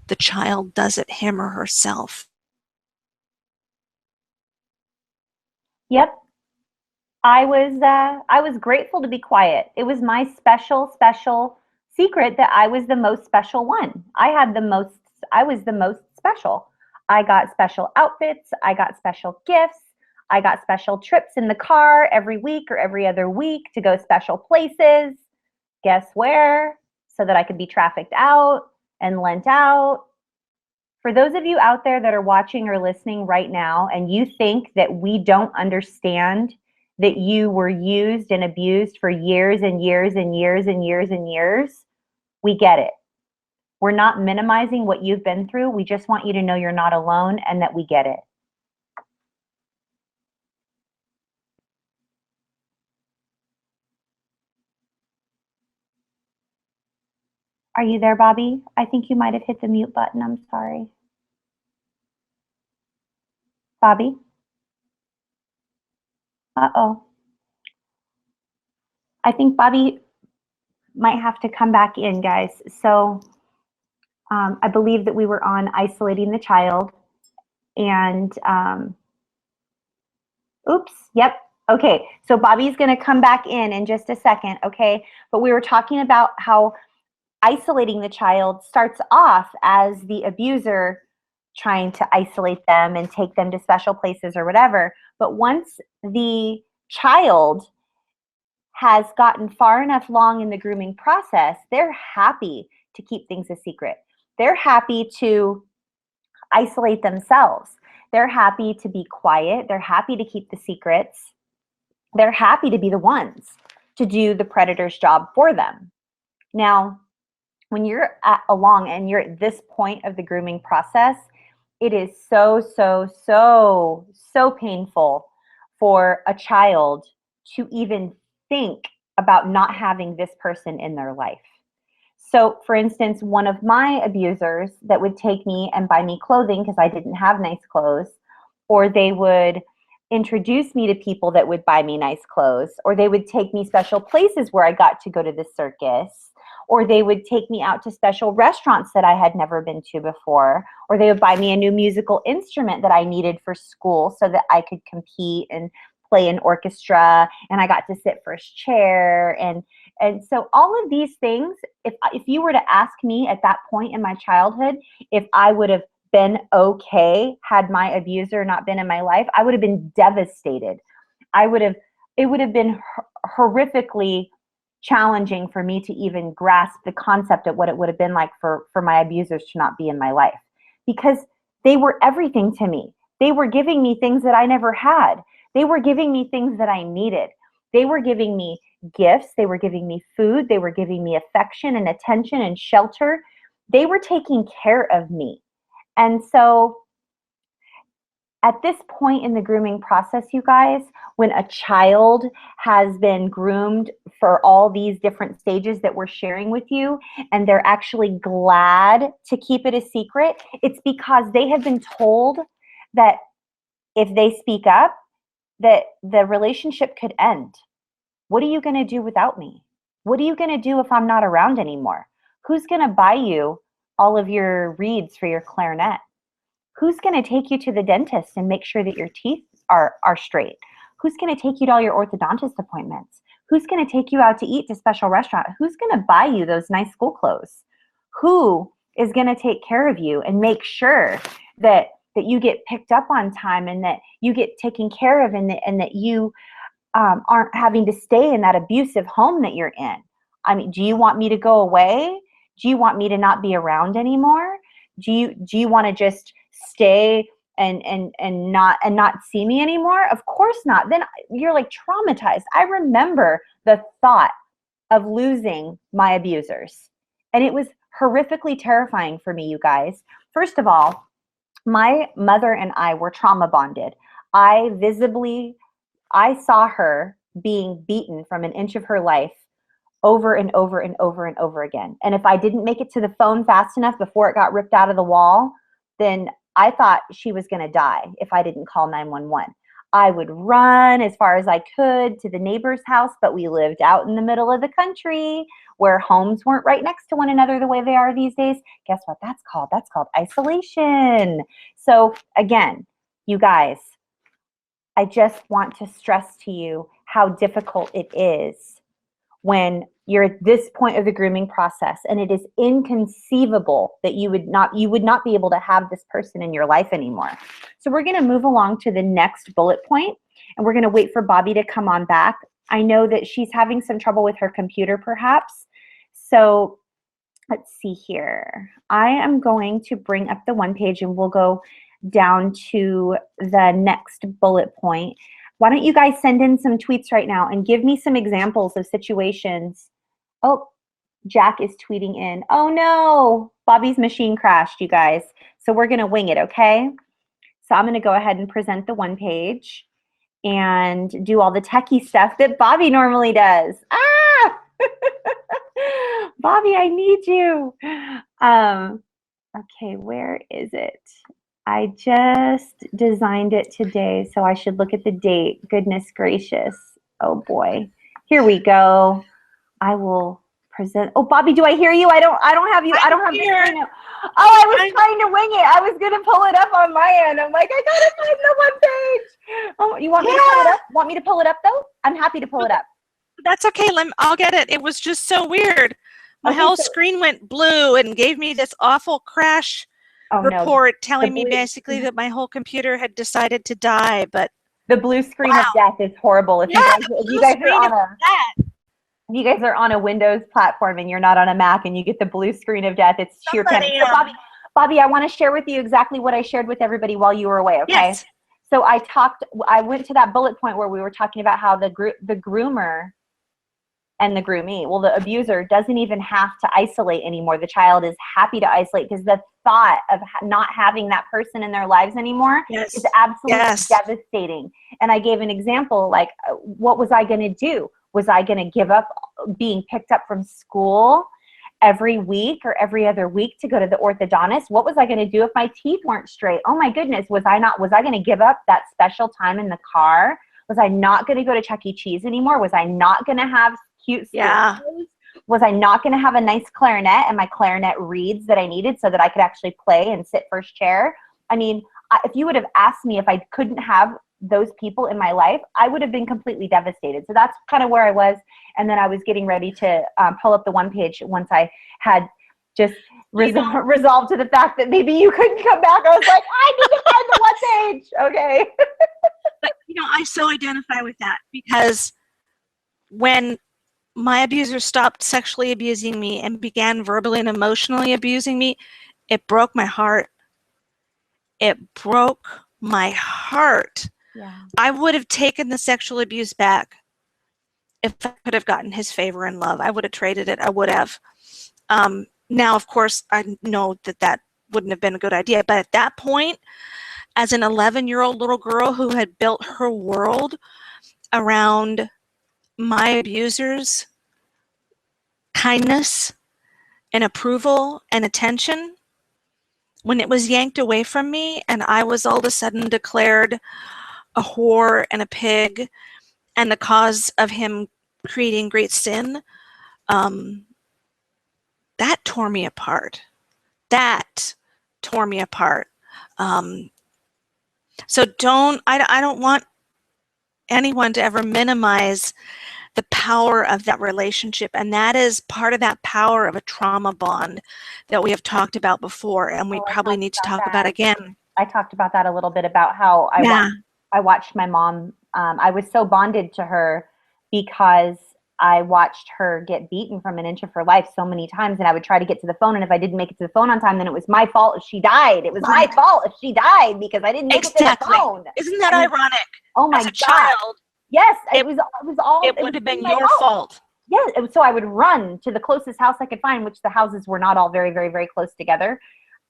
[SPEAKER 2] The child does it him or herself.
[SPEAKER 1] Yep. I was grateful to be quiet. It was my special secret that I was the most special one. I was the most special. I got special outfits, I got special gifts, I got special trips in the car every week or every other week to go special places. Guess where? So that I could be trafficked out and lent out. For those of you out there that are watching or listening right now and you think that we don't understand that you were used and abused for years and years and years and years and years, we get it. We're not minimizing what you've been through. We just want you to know you're not alone and that we get it. Are you there, Bobby? I think you might have hit the mute button. I'm sorry. Bobby? Uh-oh. I think Bobby might have to come back in, guys. So I believe that we were on isolating the child. And oops, yep. Okay, so Bobby's going to come back in just a second, okay? But we were talking about how isolating the child starts off as the abuser trying to isolate them and take them to special places or whatever. But once the child has gotten far enough along in the grooming process, they're happy to keep things a secret. They're happy to isolate themselves. They're happy to be quiet. They're happy to keep the secrets. They're happy to be the ones to do the predator's job for them. Now, when you're along and you're at this point of the grooming process, it is so painful for a child to even think about not having this person in their life. So for instance, one of my abusers that would take me and buy me clothing because I didn't have nice clothes, or they would introduce me to people that would buy me nice clothes, or they would take me special places where I got to go to the circus, or they would take me out to special restaurants that I had never been to before, or they would buy me a new musical instrument that I needed for school so that I could compete and play in orchestra, and I got to sit first chair. And so all of these things, if you were to ask me at that point in my childhood, if I would have been okay had my abuser not been in my life, I would have been devastated. It would have been horrifically challenging for me to even grasp the concept of what it would have been like for my abusers to not be in my life, because they were everything to me. They were giving me things that I never had. They were giving me things that I needed. They were giving me gifts. They were giving me food. They were giving me affection and attention and shelter. They were taking care of me. And so at this point in the grooming process, you guys, when a child has been groomed for all these different stages that we're sharing with you, and they're actually glad to keep it a secret, it's because they have been told that if they speak up, that the relationship could end. What are you going to do without me? What are you going to do if I'm not around anymore? Who's going to buy you all of your reeds for your clarinet? Who's going to take you to the dentist and make sure that your teeth are straight? Who's going to take you to all your orthodontist appointments? Who's going to take you out to eat to special restaurant? Who's going to buy you those nice school clothes? Who is going to take care of you and make sure that you get picked up on time and that you get taken care of, and that you aren't having to stay in that abusive home that you're in? I mean, do you want me to go away? Do you want me to not be around anymore? do you want to just stay and not see me anymore? Of course not. Then you're like traumatized. I remember the thought of losing my abusers, and it was horrifically terrifying for me, you guys. First of all, my mother and I were trauma bonded. I saw her being beaten from an inch of her life over and over and over and over again. And if I didn't make it to the phone fast enough before it got ripped out of the wall, then I thought she was going to die if I didn't call 911. I would run as far as I could to the neighbor's house, but we lived out in the middle of the country where homes weren't right next to one another the way they are these days. Guess what that's called? That's called isolation. So again, you guys, I just want to stress to you how difficult it is when you're at this point of the grooming process, and it is inconceivable that you would not be able to have this person in your life anymore. So we're going to move along to the next bullet point, and we're going to wait for Bobby to come on back. I know that she's having some trouble with her computer perhaps. So let's see here. I am going to bring up the one page, and we'll go down to the next bullet point. Why don't you guys send in some tweets right now and give me some examples of situations. Oh, Jack is tweeting in. Oh no, Bobby's machine crashed, you guys. So we're gonna wing it, okay? So I'm gonna go ahead and present the one page and do all the techie stuff that Bobby normally does. Ah! Bobby, I need you. Okay, where is it? I just designed it today, so I should look at the date. Goodness gracious. Oh boy. Here we go. I will present. Oh, Bobby, do I hear you? I don't have you. I don't have
[SPEAKER 2] here.
[SPEAKER 1] the. Oh, I was trying to wing it. I was gonna pull it up on my end. I'm like, I gotta find the one page. Oh, you want me to pull it up? Want me to pull it up though? I'm happy to pull it up.
[SPEAKER 2] That's okay. I'll get it. It was just so weird. My whole screen went blue and gave me this awful crash report telling me basically that my whole computer had decided to die. But
[SPEAKER 1] the blue screen of death is horrible. If you guys are on a Windows platform and you're not on a Mac and you get the blue screen of death, it's sheer panic. So Bobby, I want to share with you exactly what I shared with everybody while you were away. Okay.
[SPEAKER 2] Yes.
[SPEAKER 1] So I went to that bullet point where we were talking about how the groomer and the groomee, well, the abuser doesn't even have to isolate anymore. The child is happy to isolate because the thought of not having that person in their lives anymore is absolutely devastating. And I gave an example, like, what was I going to do? Was I going to give up being picked up from school every week or every other week to go to the orthodontist? What was I going to do if my teeth weren't straight? Oh my goodness, was I going to give up that special time in the car? Was I not going to go to Chuck E. Cheese anymore? Was I not going to have cute shows? Was I not going to have a nice clarinet and my clarinet reeds that I needed so that I could actually play and sit first chair? I mean, if you would have asked me if I couldn't have those people in my life, I would have been completely devastated. So that's kind of where I was. And then I was getting ready to pull up the one page once I had just resolved to the fact that maybe you couldn't come back. I was like, I need to find the one page. Okay.
[SPEAKER 2] But, I so identify with that because when my abuser stopped sexually abusing me and began verbally and emotionally abusing me, it broke my heart. It broke my heart. Yeah. I would have taken the sexual abuse back if I could have gotten his favor and love. I would have traded it. I would have. Now, of course, I know that wouldn't have been a good idea. But at that point, as an 11-year-old little girl who had built her world around my abuser's kindness and approval and attention, when it was yanked away from me and I was all of a sudden declared a whore and a pig and the cause of him creating great sin, that tore me apart. That tore me apart. So I don't want anyone to ever minimize the power of that relationship, and that is part of that power of a trauma bond that we have talked about before, and we probably need to talk about again.
[SPEAKER 1] I talked about that a little bit, about how I watched my mom. I was so bonded to her because I watched her get beaten from an inch of her life so many times, and I would try to get to the phone, and if I didn't make it to the phone on time, then it was my fault if she died. It was my fault if she died because I didn't make it to the phone.
[SPEAKER 2] Isn't that ironic?
[SPEAKER 1] Oh my
[SPEAKER 2] As a
[SPEAKER 1] God.
[SPEAKER 2] child,
[SPEAKER 1] Yes, it was all.
[SPEAKER 2] It would have been your fault.
[SPEAKER 1] Yeah, so I would run to the closest house I could find, which the houses were not all very, very, very close together.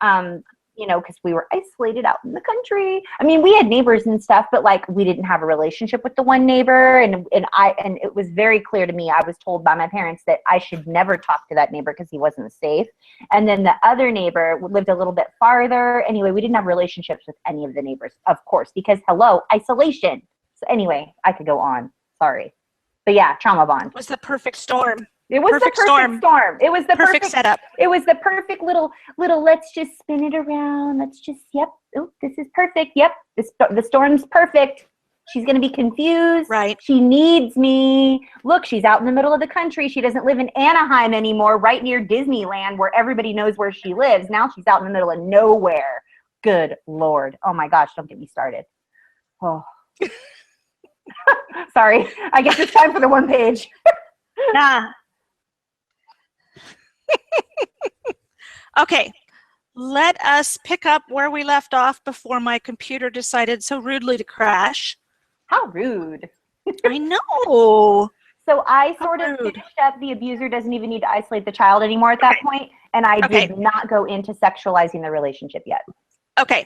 [SPEAKER 1] Because we were isolated out in the country. I mean, we had neighbors and stuff, but like we didn't have a relationship with the one neighbor. And it was very clear to me, I was told by my parents that I should never talk to that neighbor because he wasn't safe. And then the other neighbor lived a little bit farther. Anyway, we didn't have relationships with any of the neighbors, of course, because hello, isolation. So anyway, I could go on. Sorry. But yeah, trauma bond.
[SPEAKER 2] It was the perfect storm.
[SPEAKER 1] It was the perfect storm. It was the
[SPEAKER 2] perfect setup.
[SPEAKER 1] It was the perfect little, let's just spin it around. Let's just, yep. Oh, this is perfect. Yep. The storm's perfect. She's going to be confused.
[SPEAKER 2] Right.
[SPEAKER 1] She needs me. Look, she's out in the middle of the country. She doesn't live in Anaheim anymore, right near Disneyland where everybody knows where she lives. Now she's out in the middle of nowhere. Good Lord. Oh my gosh. Don't get me started. Oh. Sorry. I guess it's time for the one page.
[SPEAKER 2] Nah. Okay, let us pick up where we left off before my computer decided so rudely to crash.
[SPEAKER 1] How rude.
[SPEAKER 2] I know.
[SPEAKER 1] So I sort of finished up the abuser doesn't even need to isolate the child anymore at that point, and I did not go into sexualizing the relationship yet.
[SPEAKER 2] Okay.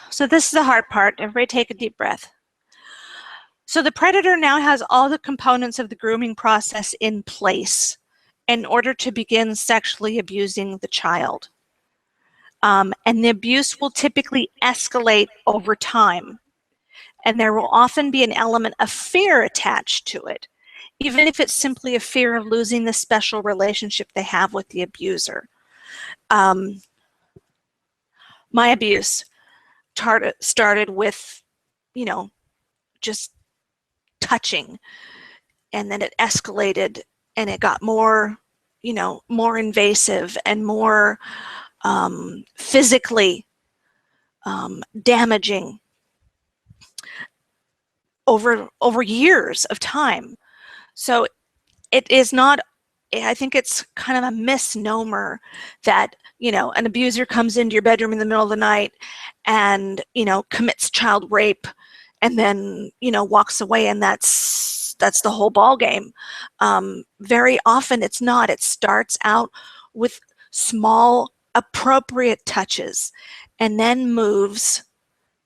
[SPEAKER 2] So this is the hard part. Everybody take a deep breath. So the predator now has all the components of the grooming process in place in order to begin sexually abusing the child. And the abuse will typically escalate over time. And there will often be an element of fear attached to it, even if it's simply a fear of losing the special relationship they have with the abuser. My abuse started with, just touching, and then it escalated and it got more, more invasive and more physically damaging over years of time. So it is not, I think it's kind of a misnomer that, an abuser comes into your bedroom in the middle of the night and, commits child rape and then, walks away, and that's the whole ball game. Very often it's not. It starts out with small, appropriate touches and then moves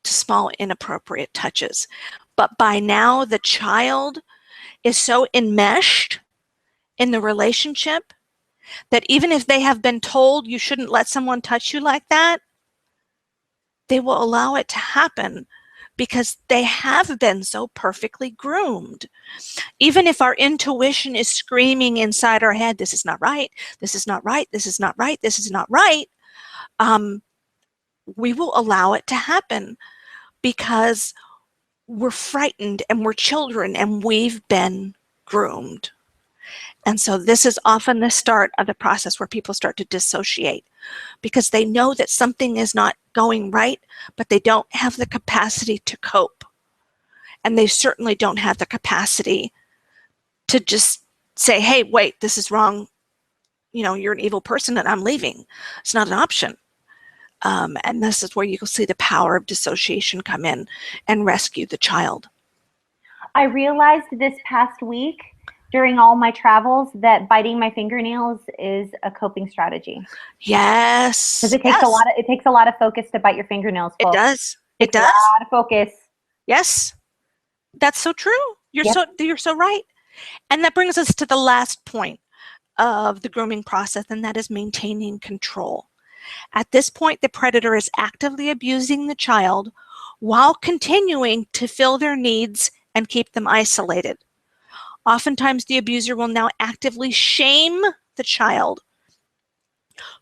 [SPEAKER 2] to small, inappropriate touches. But by now, the child is so enmeshed in the relationship that even if they have been told you shouldn't let someone touch you like that, they will allow it to happen because they have been so perfectly groomed. Even if our intuition is screaming inside our head, this is not right, this is not right, this is not right, this is not right, we will allow it to happen because we're frightened and we're children and we've been groomed. And so this is often the start of the process where people start to dissociate because they know that something is not going right, but they don't have the capacity to cope. And they certainly don't have the capacity to just say, hey, wait, this is wrong. You're an evil person and I'm leaving. It's not an option. And this is where you will see the power of dissociation come in and rescue the child.
[SPEAKER 1] I realized this past week during all my travels that biting my fingernails is a coping strategy.
[SPEAKER 2] Yes.
[SPEAKER 1] Because it takes a lot of focus to bite your fingernails.
[SPEAKER 2] Folks. It does. It does.
[SPEAKER 1] A lot of focus.
[SPEAKER 2] Yes. That's so true. You're so right. And that brings us to the last point of the grooming process, and that is maintaining control. At this point, the predator is actively abusing the child while continuing to fill their needs and keep them isolated. Oftentimes, the abuser will now actively shame the child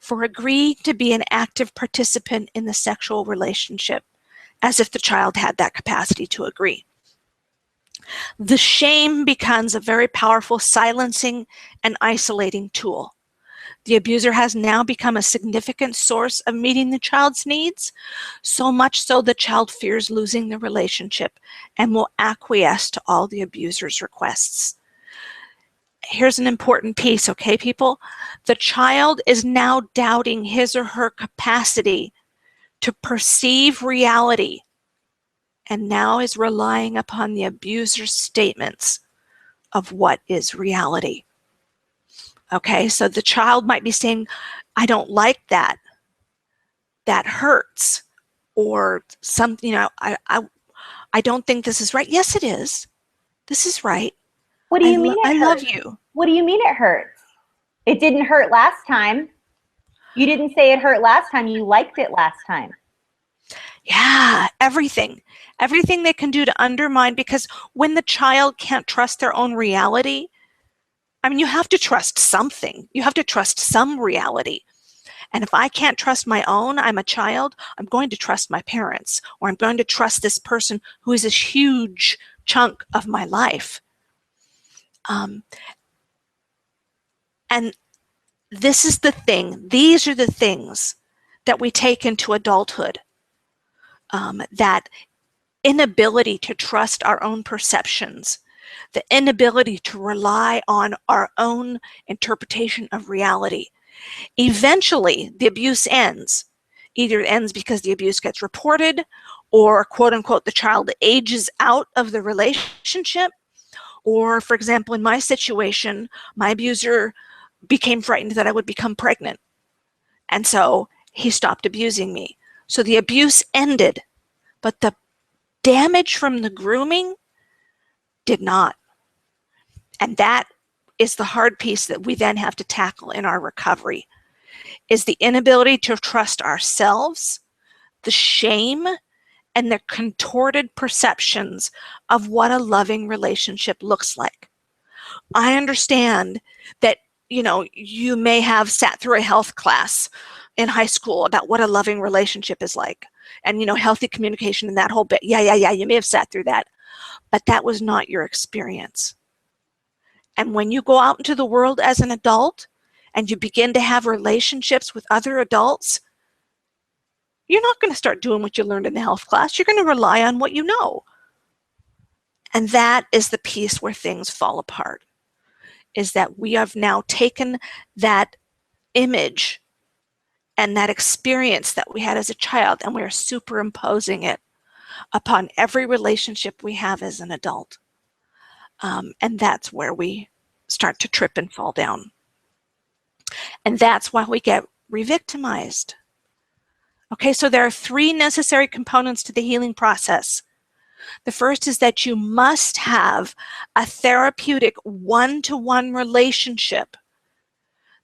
[SPEAKER 2] for agreeing to be an active participant in the sexual relationship, as if the child had that capacity to agree. The shame becomes a very powerful silencing and isolating tool. The abuser has now become a significant source of meeting the child's needs, so much so the child fears losing the relationship and will acquiesce to all the abuser's requests. Here's an important piece, okay, people? The child is now doubting his or her capacity to perceive reality and now is relying upon the abuser's statements of what is reality. Okay, so the child might be saying, I don't like that. That hurts. Or something, you know, I don't think this is right. Yes, it is. This is right.
[SPEAKER 1] What do you mean it
[SPEAKER 2] I
[SPEAKER 1] hurts?
[SPEAKER 2] love you.
[SPEAKER 1] What do you mean it hurts? It didn't hurt last time. You didn't say it hurt last time. You liked it last time.
[SPEAKER 2] Yeah, everything. Everything they can do to undermine, because when the child can't trust their own reality, I mean, you have to trust something. You have to trust some reality. And if I can't trust my own, I'm a child, I'm going to trust my parents, or I'm going to trust this person who is a huge chunk of my life. And this is the thing. These are the things that we take into adulthood. That inability to trust our own perceptions, the inability to rely on our own interpretation of reality. Eventually, the abuse ends. Either it ends because the abuse gets reported, or quote unquote, the child ages out of the relationship. Or, for example, in my situation, my abuser became frightened that I would become pregnant. And so he stopped abusing me. So the abuse ended, but the damage from the grooming did not. And that is the hard piece that we then have to tackle in our recovery, is the inability to trust ourselves, the shame, and the contorted perceptions of what a loving relationship looks like. I understand that, you know, you may have sat through a health class in high school about what a loving relationship is like, and, you know, healthy communication and that whole bit. Yeah, you may have sat through that, but that was not your experience. And when you go out into the world as an adult and you begin to have relationships with other adults, you're not going to start doing what you learned in the health class. You're going to rely on what you know. And that is the piece where things fall apart, is that we have now taken that image and that experience that we had as a child, and we are superimposing it upon every relationship we have as an adult. And that's where we start to trip and fall down. And that's why we get re-victimized. Okay, so there are 3 necessary components to the healing process. The first is that you must have a therapeutic one-to-one relationship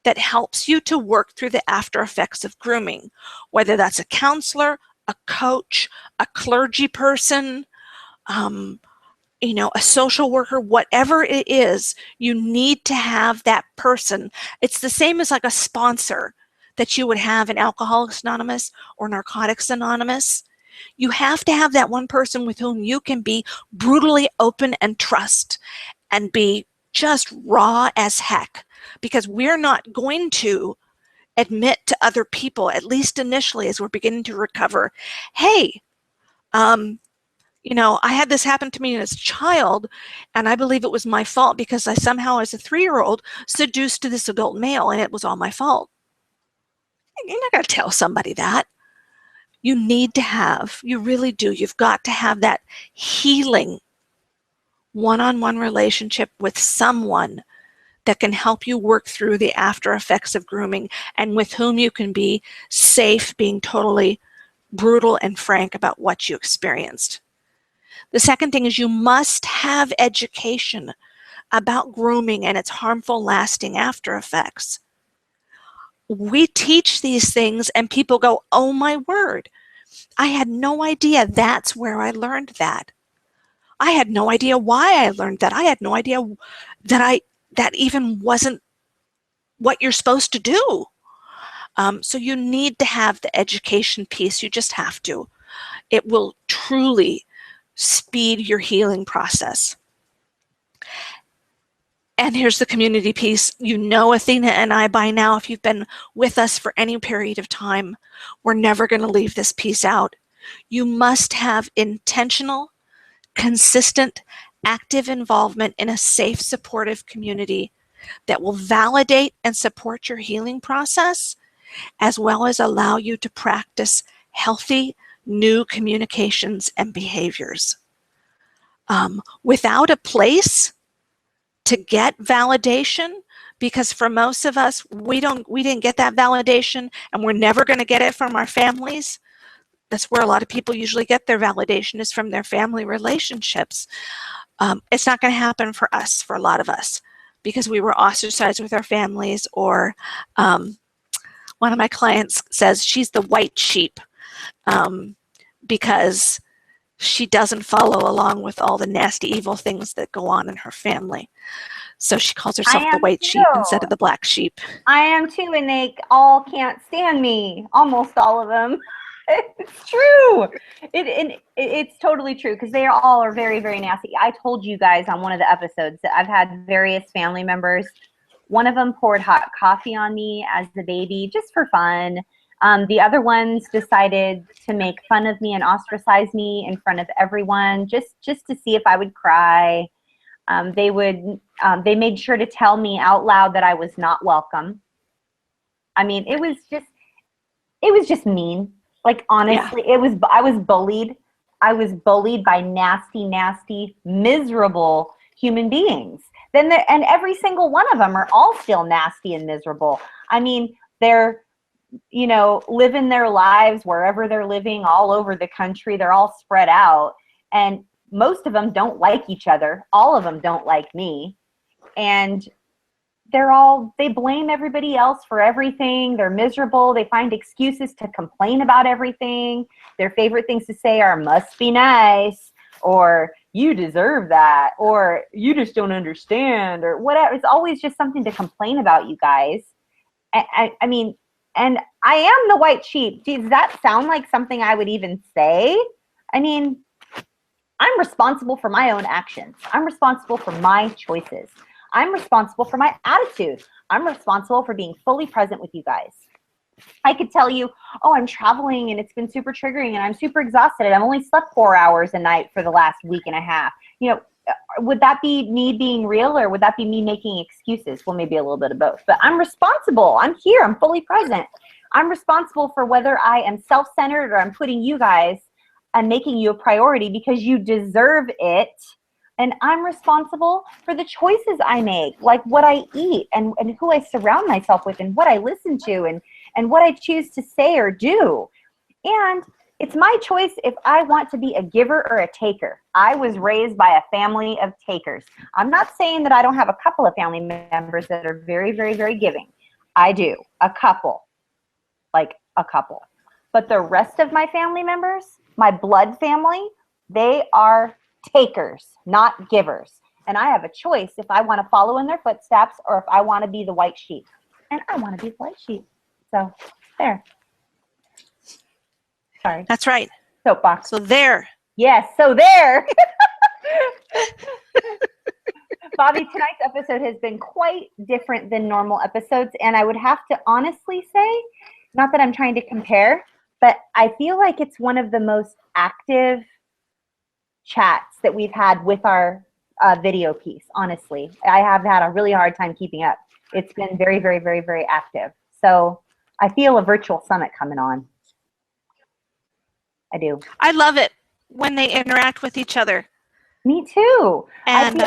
[SPEAKER 2] that helps you to work through the after effects of grooming, whether that's a counselor, a coach, a clergy person, you know, a social worker, whatever it is, you need to have that person. It's the same as like a sponsor that you would have in Alcoholics Anonymous or Narcotics Anonymous. You have to have that one person with whom you can be brutally open and trust and be just raw as heck, because we're not going to admit to other people, at least initially as we're beginning to recover, hey, you know, I had this happen to me as a child, and I believe it was my fault because I somehow, as a 3-year-old, seduced to this adult male, and it was all my fault. You're not going to tell somebody that. You need to have, you really do, you've got to have that healing one-on-one relationship with someone that can help you work through the after effects of grooming, and with whom you can be safe being totally brutal and frank about what you experienced. The second thing is you must have education about grooming and its harmful lasting after effects. We teach these things and people go, oh my word, I had no idea that's where I learned that. I had no idea why I learned that. I had no idea that that even wasn't what you're supposed to do. So you need to have the education piece. You just have to. It will truly speed your healing process. And here's the community piece. You know, Athena and I by now, if you've been with us for any period of time, we're never going to leave this piece out. You must have intentional, consistent, active involvement in a safe, supportive community that will validate and support your healing process, as well as allow you to practice healthy, new communications and behaviors. Without a place to get validation, because for most of us, we didn't get that validation, and we're never going to get it from our families. That's where a lot of people usually get their validation, is from their family relationships. It's not going to happen for us, for a lot of us, because we were ostracized with our families, or one of my clients says she's the white sheep because she doesn't follow along with all the nasty, evil things that go on in her family. So she calls herself the white sheep instead of the black sheep.
[SPEAKER 1] I am too, and they all can't stand me. Almost all of them. It's true. It's totally true, because they all are very, very nasty. I told you guys on one of the episodes that I've had various family members. One of them poured hot coffee on me as the baby just for fun. The other ones decided to make fun of me and ostracize me in front of everyone just to see if I would cry. They made sure to tell me out loud that I was not welcome. I mean, it was just mean. Like, honestly, yeah. I was bullied. I was bullied by nasty, nasty, miserable human beings. And every single one of them are all still nasty and miserable. I mean, they're, living their lives wherever they're living, all over the country. They're all spread out. And most of them don't like each other. All of them don't like me. And they blame everybody else for everything. They're miserable. They find excuses to complain about everything. Their favorite things to say are, must be nice, or you deserve that, or you just don't understand, or whatever. It's always just something to complain about, you guys. I mean, and I am the white sheep. Does that sound like something I would even say? I mean, I'm responsible for my own actions. I'm responsible for my choices. I'm responsible for my attitude. I'm responsible for being fully present with you guys. I could tell you, oh, I'm traveling and it's been super triggering and I'm super exhausted and I've only slept 4 hours a night for the last week and a half. Would that be me being real, or would that be me making excuses? Well, maybe a little bit of both. But I'm responsible. I'm here. I'm fully present. I'm responsible for whether I am self-centered or I'm putting you guys and making you a priority because you deserve it. And I'm responsible for the choices I make, like what I eat and who I surround myself with and what I listen to and what I choose to say or do. And it's my choice if I want to be a giver or a taker. I was raised by a family of takers. I'm not saying that I don't have a couple of family members that are very, very, very giving. I do. A couple. Like a couple. But the rest of my family members, my blood family, they are takers, not givers. And I have a choice if I want to follow in their footsteps or if I want to be the white sheep. And I want to be the white sheep. So there. Sorry.
[SPEAKER 2] That's right.
[SPEAKER 1] Soapbox.
[SPEAKER 2] So there.
[SPEAKER 1] Yes, so there. Bobby, tonight's episode has been quite different than normal episodes. And I would have to honestly say, not that I'm trying to compare, but I feel like it's one of the most active chats that we've had with our video piece, honestly. I have had a really hard time keeping up. It's been very, very, very, very active. So I feel a virtual summit coming on. I do.
[SPEAKER 2] I love it when they interact with each other.
[SPEAKER 1] Me too.
[SPEAKER 2] And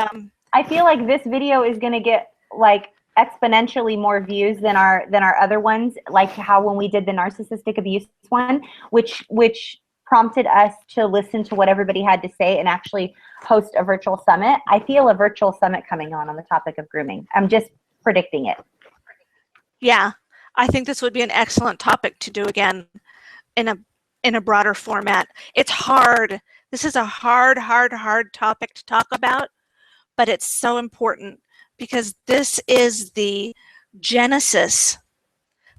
[SPEAKER 1] I feel like this video is going to get like exponentially more views than our other ones, like how when we did the narcissistic abuse one, which prompted us to listen to what everybody had to say and actually host a virtual summit. I feel a virtual summit coming on the topic of grooming. I'm just predicting it.
[SPEAKER 2] Yeah, I think this would be an excellent topic to do again in a broader format. It's hard. This is a hard topic to talk about, but it's so important because this is the genesis.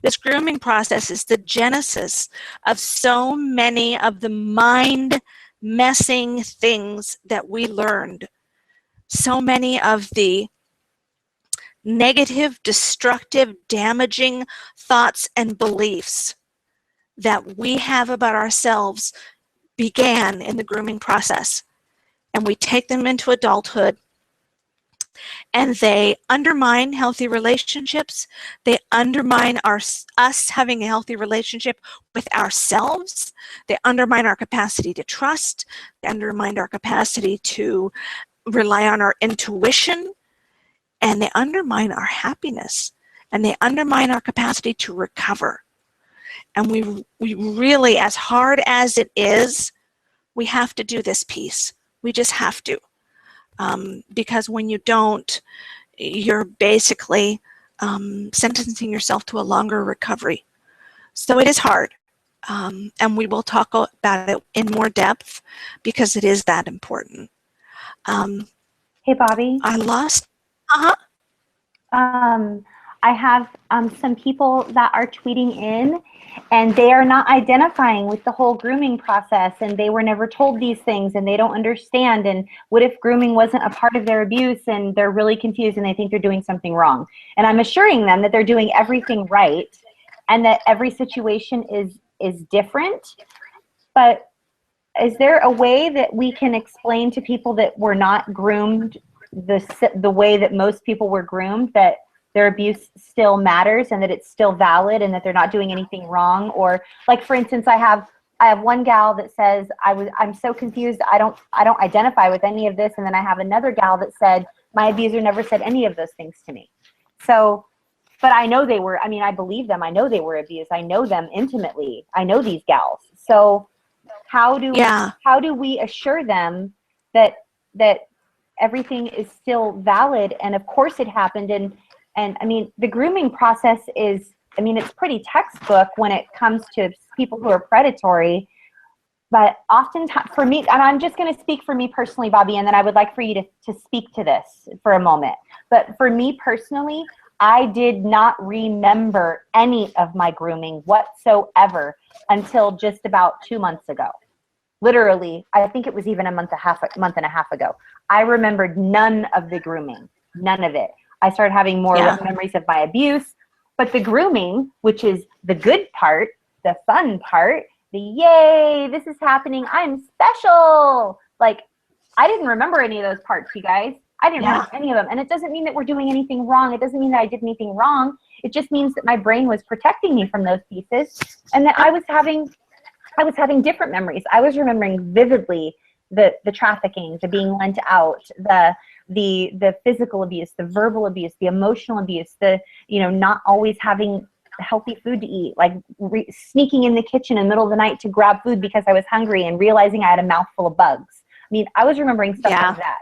[SPEAKER 2] This grooming process is the genesis of so many of the mind-messing things that we learned. So many of the negative, destructive, damaging thoughts and beliefs that we have about ourselves began in the grooming process. And we take them into adulthood, and they undermine healthy relationships. They undermine us having a healthy relationship with ourselves. They undermine our capacity to trust. They undermine our capacity to rely on our intuition. And they undermine our happiness. And they undermine our capacity to recover. And we really, as hard as it is, we have to do this piece. We just have to. Because when you don't, you're basically sentencing yourself to a longer recovery. So it is hard. And we will talk about it in more depth because it is that important.
[SPEAKER 1] Hey, Bobby.
[SPEAKER 2] I lost.
[SPEAKER 1] I have some people that are tweeting in, and they are not identifying with the whole grooming process, and they were never told these things, and they don't understand. And what if grooming wasn't a part of their abuse, and they're really confused and they think they're doing something wrong? And I'm assuring them that they're doing everything right, and that every situation is different. But is there a way that we can explain to people that we're not groomed the way that most people were groomed, that their abuse still matters and that it's still valid and that they're not doing anything wrong? Or, like, for instance, I have one gal that says, I'm so confused, I don't identify with any of this. And then I have another gal that said, my abuser never said any of those things to me. So, but I know they were, I mean, I believe them. I know they were abused. I know them intimately. I know these gals. So how do we assure them that everything is still valid? And of course it happened. And I mean, the grooming process is, I mean, it's pretty textbook when it comes to people who are predatory. But oftentimes, for me, and I'm just going to speak for me personally, Bobby, and then I would like for you to speak to this for a moment. But for me personally, I did not remember any of my grooming whatsoever until just about 2 months ago. Literally, I think it was even a month and a half ago. I remembered none of the grooming, none of it. I started having more memories of my abuse, but the grooming, which is the good part, the fun part, the yay, this is happening, I'm special. Like, I didn't remember any of those parts, you guys. I didn't remember any of them. And it doesn't mean that we're doing anything wrong. It doesn't mean that I did anything wrong. It just means that my brain was protecting me from those pieces, and that I was having different memories. I was remembering vividly the trafficking, the being lent out, the physical abuse, the verbal abuse, the emotional abuse, the, not always having healthy food to eat, like sneaking in the kitchen in the middle of the night to grab food because I was hungry and realizing I had a mouthful of bugs. I mean, I was remembering stuff like that.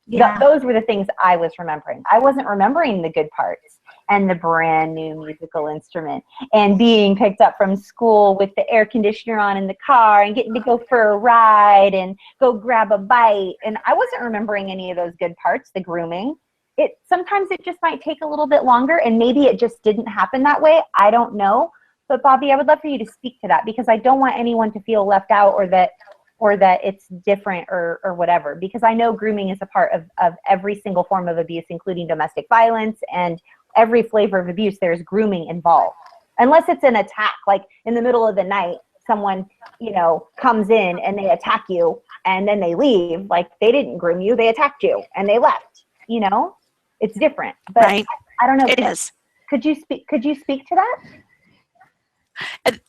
[SPEAKER 1] Yeah. Those were the things I was remembering. I wasn't remembering the good parts and the brand new musical instrument and being picked up from school with the air conditioner on in the car and getting to go for a ride and go grab a bite. And I wasn't remembering any of those good parts, the grooming. Sometimes it just might take a little bit longer, and maybe it just didn't happen that way. I don't know. But Bobby, I would love for you to speak to that, because I don't want anyone to feel left out or that it's different or whatever, because I know grooming is a part of every single form of abuse, including domestic violence, and every flavor of abuse, there's grooming involved. Unless it's an attack, like in the middle of the night, someone, comes in and they attack you and then they leave. Like, they didn't groom you, they attacked you and they left, it's different. But
[SPEAKER 2] right.
[SPEAKER 1] I don't know.
[SPEAKER 2] It is.
[SPEAKER 1] Could you speak to that?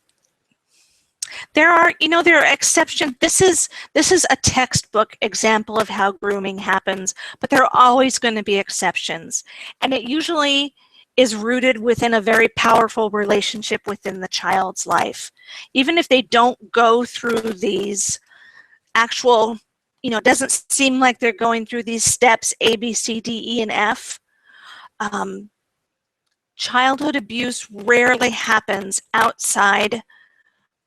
[SPEAKER 2] There are exceptions. This is a textbook example of how grooming happens, but there are always going to be exceptions. And it usually is rooted within a very powerful relationship within the child's life. Even if they don't go through these actual, it doesn't seem like they're going through these steps, A, B, C, D, E, and F. Childhood abuse rarely happens outside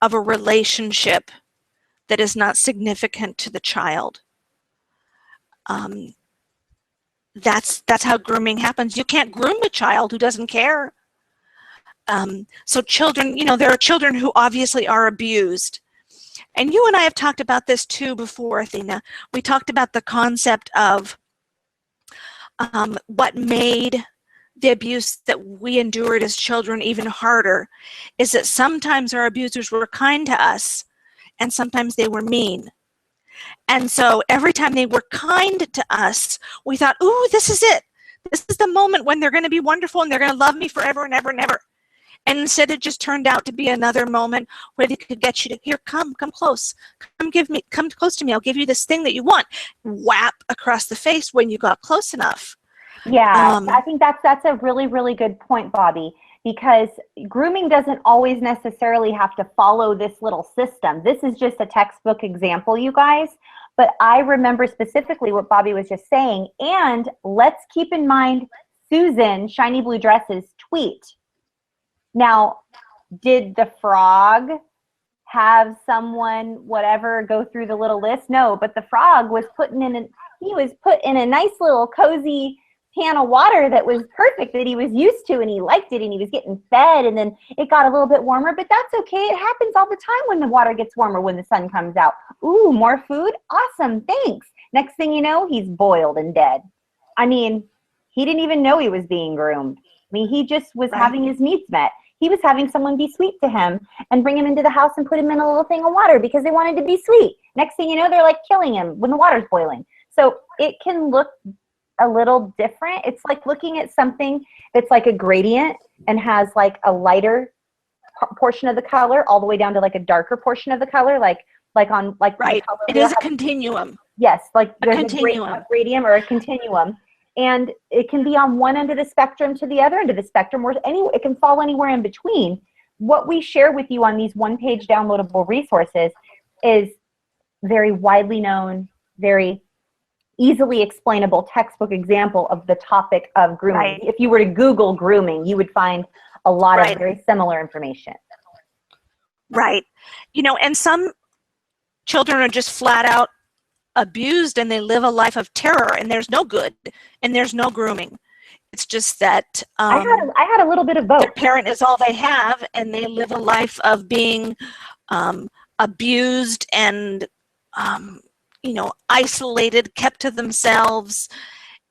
[SPEAKER 2] of a relationship that is not significant to the child. That's how grooming happens. You can't groom a child who doesn't care. So children, there are children who obviously are abused. And you and I have talked about this too before, Athena. We talked about the concept of what made the abuse that we endured as children even harder is that sometimes our abusers were kind to us and sometimes they were mean. And so every time they were kind to us, we thought, ooh, this is it. This is the moment when they're going to be wonderful and they're going to love me forever and ever and ever. And instead it just turned out to be another moment where they could get you to, here, come close. Come close to me. I'll give you this thing that you want. Whap across the face when you got close enough.
[SPEAKER 1] Yeah, I think that's a really, really good point, Bobby, because grooming doesn't always necessarily have to follow this little system. This is just a textbook example, you guys. But I remember specifically what Bobby was just saying. And let's keep in mind Susan, Shiny Blue Dresses, tweet. Now, did the frog have someone, whatever, go through the little list? No, but the frog was put in a nice little cozy pan of water that was perfect, that he was used to, and he liked it, and he was getting fed, and then it got a little bit warmer, but that's okay. It happens all the time when the water gets warmer, when the sun comes out. Ooh, more food? Awesome, thanks. Next thing you know, he's boiled and dead. I mean, he didn't even know he was being groomed. I mean, he just was having his needs met. He was having someone be sweet to him and bring him into the house and put him in a little thing of water because they wanted to be sweet. Next thing you know, they're like killing him when the water's boiling. So it can look a little different. It's like looking at something that's like a gradient and has like a lighter portion of the color all the way down to like a darker portion of the color, like on
[SPEAKER 2] right. It is a continuum.
[SPEAKER 1] Yes, like there's
[SPEAKER 2] a
[SPEAKER 1] gradient or a continuum, and it can be on one end of the spectrum to the other end of the spectrum, or it can fall anywhere in between. What we share with you on these one-page downloadable resources is very widely known, very easily explainable textbook example of the topic of grooming. Right. If you were to Google grooming, you would find a lot of very similar information.
[SPEAKER 2] Right. You know, and some children are just flat out abused and they live a life of terror, and there's no good and there's no grooming. It's just that
[SPEAKER 1] I had a little bit of both.
[SPEAKER 2] Their parent is all they have, and they live a life of being abused and you know, isolated, kept to themselves,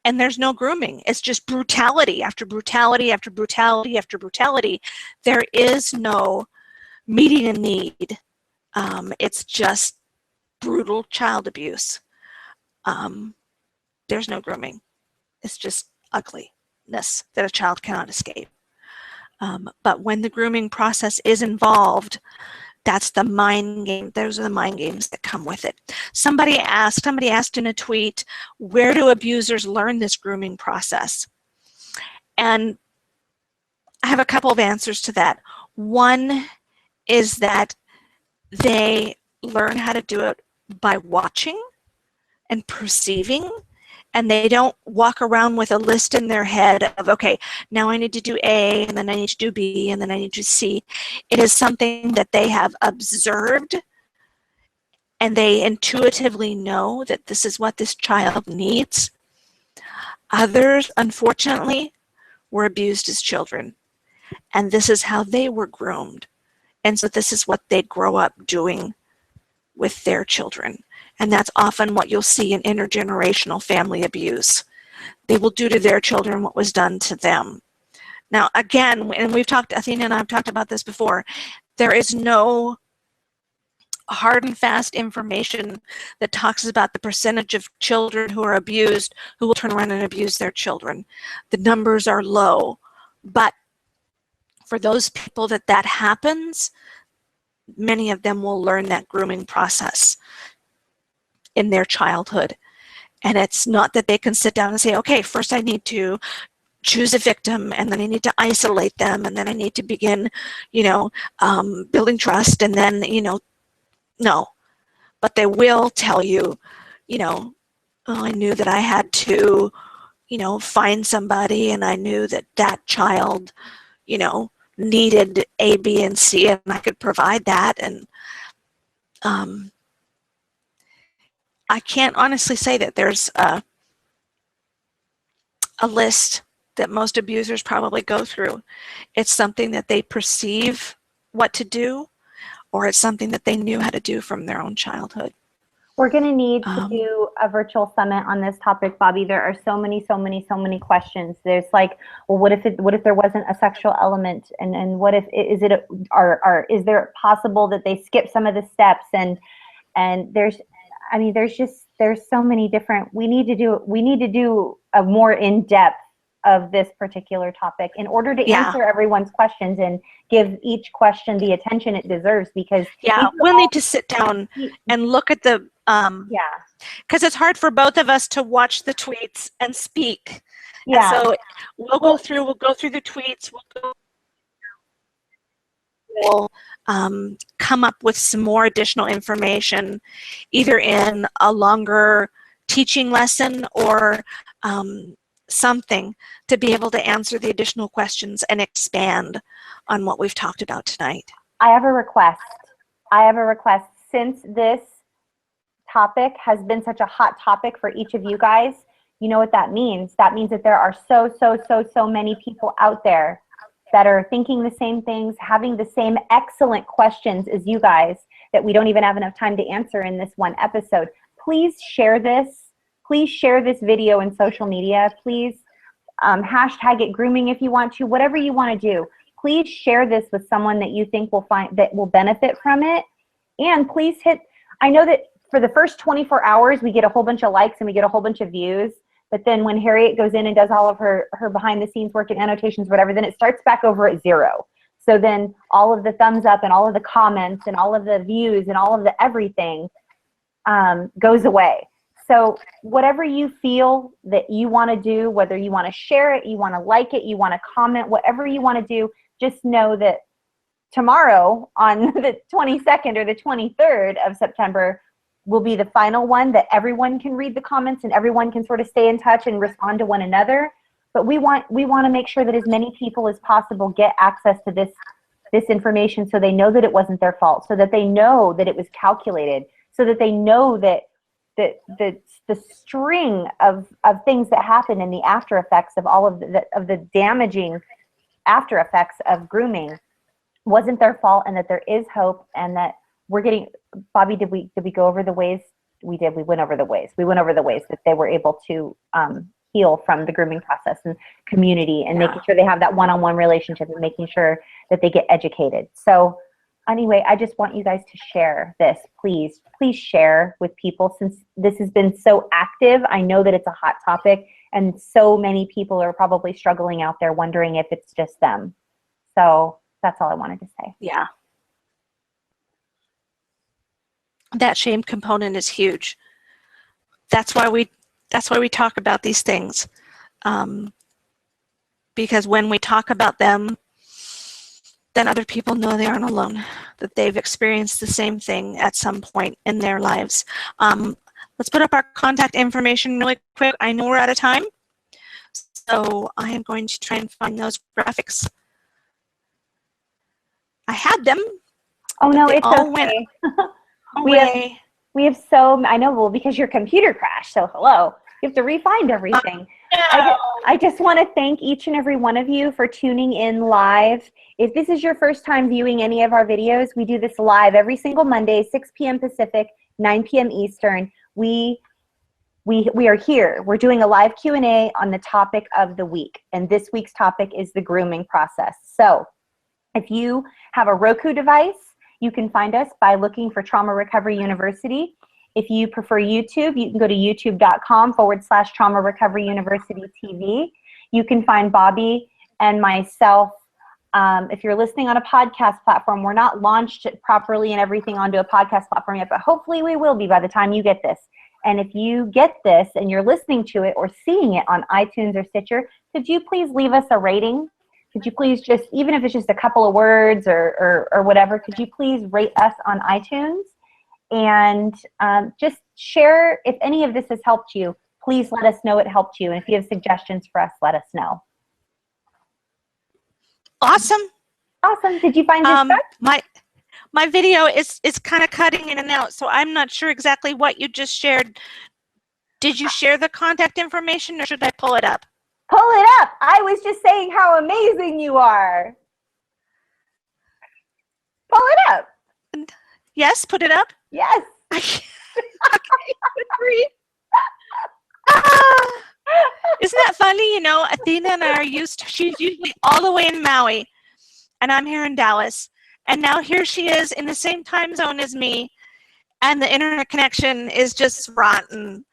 [SPEAKER 2] and there's no grooming. It's just brutality after brutality after brutality after brutality. There is no meeting a need. It's just brutal child abuse. There's no grooming. It's just ugliness that a child cannot escape. But when the grooming process is involved, that's the mind game. Those are the mind games that come with it. Somebody asked in a tweet, where do abusers learn this grooming process? And I have a couple of answers to that. One is that they learn how to do it by watching and perceiving, and they don't walk around with a list in their head of, okay, now I need to do A, and then I need to do B, and then I need to do C. It is something that they have observed, and they intuitively know that this is what this child needs. Others, unfortunately, were abused as children, and this is how they were groomed. And so this is what they grow up doing with their children. And that's often what you'll see in intergenerational family abuse. They will do to their children what was done to them. Now, again, and Athena and I have talked about this before, there is no hard and fast information that talks about the percentage of children who are abused who will turn around and abuse their children. The numbers are low, but for those people that happens, many of them will learn that grooming process in their childhood. And it's not that they can sit down and say, okay, first I need to choose a victim, and then I need to isolate them, and then I need to begin, you know, building trust, and then, you know, no. But they will tell you, you know, oh, I knew that I had to, you know, find somebody, and I knew that that child, you know, needed A, B, and C, and I could provide that. And I can't honestly say that there's a list that most abusers probably go through. It's something that they perceive what to do, or it's something that they knew how to do from their own childhood.
[SPEAKER 1] We're going to need to
[SPEAKER 2] Um,
[SPEAKER 1] do a virtual summit on this topic, Bobby. There are so many questions. There's like, well, what if there wasn't a sexual element, and what if is there possible that they skip some of the steps, and there's so many different. We need to do a more in-depth of this particular topic in order to
[SPEAKER 2] Yeah.
[SPEAKER 1] answer everyone's questions and give each question the attention it deserves, because
[SPEAKER 2] Yeah, we'll need to sit down and look at the,
[SPEAKER 1] yeah.
[SPEAKER 2] because it's hard for both of us to watch the tweets and speak.
[SPEAKER 1] Yeah.
[SPEAKER 2] And so we'll go through the tweets, we'll come up with some more additional information, either in a longer teaching lesson or something to be able to answer the additional questions and expand on what we've talked about tonight.
[SPEAKER 1] I have a request. Since this topic has been such a hot topic for each of you guys, you know what that means? That means that there are so many people out there that are thinking the same things, having the same excellent questions as you guys that we don't even have enough time to answer in this one episode. Please share this. Please share this video in social media. Please hashtag it grooming if you want to, whatever you want to do. Please share this with someone that you think will benefit from it. And please I know that for the first 24 hours, we get a whole bunch of likes and we get a whole bunch of views. But then when Harriet goes in and does all of her behind the scenes work and annotations, whatever, then it starts back over at 0. So then all of the thumbs up and all of the comments and all of the views and all of the everything goes away. So whatever you feel that you want to do, whether you want to share it, you want to like it, you want to comment, whatever you want to do, just know that tomorrow on the 22nd or the 23rd of September will be the final one that everyone can read the comments and everyone can sort of stay in touch and respond to one another. But we want to make sure that as many people as possible get access to this information, so they know that it wasn't their fault, so that they know that it was calculated, so that they know that the string of things that happen in the after effects of all of the damaging after effects of grooming wasn't their fault, and that there is hope, and that we're getting. Bobby, did we go over the ways? We did. We went over the ways that they were able to heal from the grooming process and community, and making sure they have that one-on-one relationship, and making sure that they get educated. So anyway, I just want you guys to share this. Please share with people, since this has been so active. I know that it's a hot topic, and so many people are probably struggling out there wondering if it's just them. So that's all I wanted to say.
[SPEAKER 2] Yeah. That shame component is huge. That's why we talk about these things. Because when we talk about them, then other people know they aren't alone, that they've experienced the same thing at some point in their lives. Let's put up our contact information really quick. I know we're out of time, so I am going to try and find those graphics. I had them.
[SPEAKER 1] Oh no, it's
[SPEAKER 2] all
[SPEAKER 1] okay.
[SPEAKER 2] Away.
[SPEAKER 1] We have so, I know, well, because your computer crashed, so hello. You have to re-find everything.
[SPEAKER 2] No.
[SPEAKER 1] I just want to thank each and every one of you for tuning in live. If this is your first time viewing any of our videos, we do this live every single Monday, 6 p.m. Pacific, 9 p.m. Eastern. We are here. We're doing a live Q&A on the topic of the week, and this week's topic is the grooming process. So if you have a Roku device, you can find us by looking for Trauma Recovery University. If you prefer YouTube, you can go to youtube.com/Trauma Recovery University TV. You can find Bobby and myself. If you're listening on a podcast platform, we're not launched properly and everything onto a podcast platform yet, but hopefully we will be by the time you get this. And if you get this and you're listening to it or seeing it on iTunes or Stitcher, could you please leave us a rating? Could you please just, even if it's just a couple of words or whatever, could you please rate us on iTunes? And just share, if any of this has helped you, please let us know it helped you. And if you have suggestions for us, let us know.
[SPEAKER 2] Awesome.
[SPEAKER 1] Awesome. Did you find your stuff?
[SPEAKER 2] My video is kind of cutting in and out, so I'm not sure exactly what you just shared. Did you share the contact information, or should I pull it up?
[SPEAKER 1] Pull it up. I was just saying how amazing you are. Pull it up.
[SPEAKER 2] Yes, put it up?
[SPEAKER 1] Yes.
[SPEAKER 2] Okay, good grief. Ah. Isn't that funny? You know, Athena and I she's usually all the way in Maui, and I'm here in Dallas. And now here she is in the same time zone as me, and the internet connection is just rotten.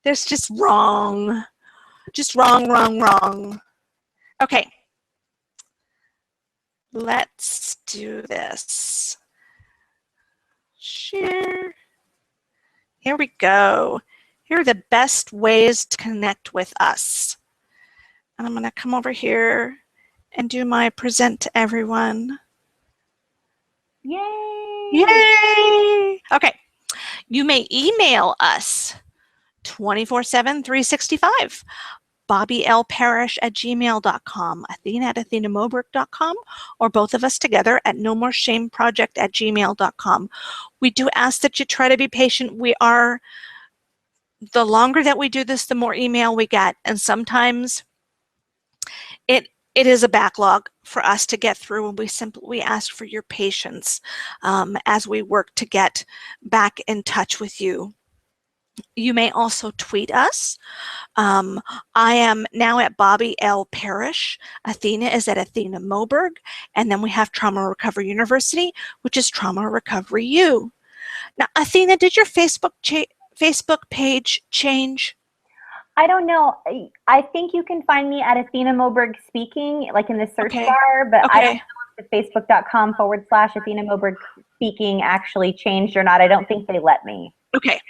[SPEAKER 2] There's just wrong. Just wrong, wrong, wrong. Okay. Let's do this. Share. Here we go. Here are the best ways to connect with us. And I'm going to come over here and do my present to everyone.
[SPEAKER 1] Yay!
[SPEAKER 2] Yay! Okay. You may email us 24/7, 365. BobbyLParish@gmail.com, Athena@AthenaMoberg.com, or both of us together at NoMoreShameProject@gmail.com. We do ask that you try to be patient. The longer that we do this, the more email we get, and sometimes it is a backlog for us to get through, and we ask for your patience as we work to get back in touch with you. You may also tweet us. I am now at Bobby L. Parish. Athena is at Athena Moberg. And then we have Trauma Recovery University, which is Trauma Recovery U. Now, Athena, did your Facebook page change?
[SPEAKER 1] I don't know. I think you can find me at Athena Moberg Speaking, like in the search bar, but I don't know if the facebook.com/Athena Moberg Speaking actually changed or not. I don't think they let me.
[SPEAKER 2] Okay.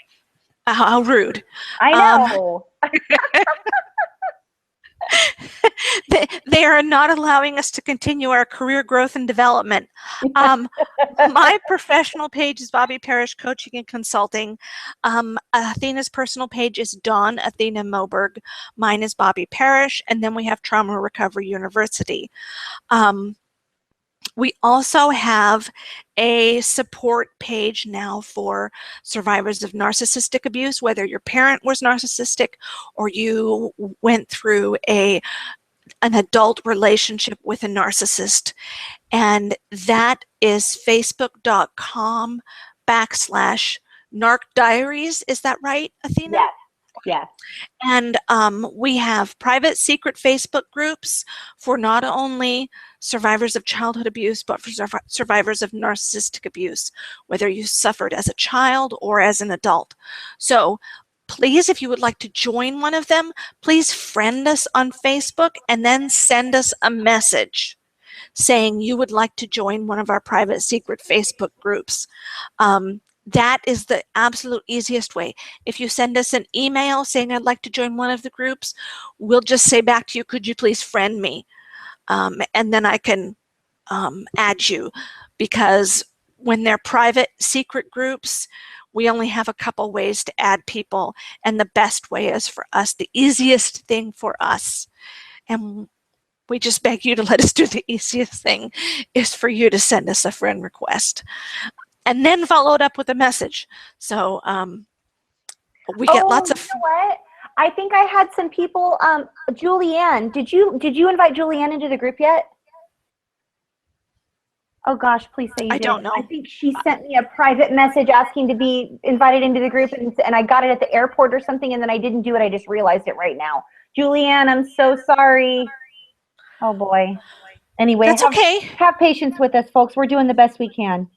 [SPEAKER 2] How rude.
[SPEAKER 1] I know.
[SPEAKER 2] They are not allowing us to continue our career growth and development. My professional page is Bobby Parish Coaching and Consulting. Athena's personal page is Dawn Athena Moberg. Mine is Bobby Parish, and then we have Trauma Recovery University. We also have a support page now for survivors of narcissistic abuse, whether your parent was narcissistic or you went through an adult relationship with a narcissist. And that is facebook.com/Narc Diaries. Is that right, Athena?
[SPEAKER 1] Yes. Yes.
[SPEAKER 2] And we have private secret Facebook groups for not only survivors of childhood abuse, but for survivors of narcissistic abuse, whether you suffered as a child or as an adult. So please, if you would like to join one of them, please friend us on Facebook and then send us a message saying you would like to join one of our private secret Facebook groups. That is the absolute easiest way. If you send us an email saying I'd like to join one of the groups, we'll just say back to you, could you please friend me? And then I can add you, because when they're private secret groups, we only have a couple ways to add people, and the best way is for us, the easiest thing for us, and we just beg you to let us do the easiest thing, is for you to send us a friend request. And then follow it up with a message. So we get lots of.
[SPEAKER 1] You know what? I think I had some people. Julianne, did you invite Julianne into the group yet? Oh gosh, please say you did.
[SPEAKER 2] I don't know.
[SPEAKER 1] I think she sent me a private message asking to be invited into the group, and I got it at the airport or something, and then I didn't do it. I just realized it right now. Julianne, I'm so sorry. Oh boy. Anyway,
[SPEAKER 2] that's okay.
[SPEAKER 1] Have patience with us, folks. We're doing the best we can.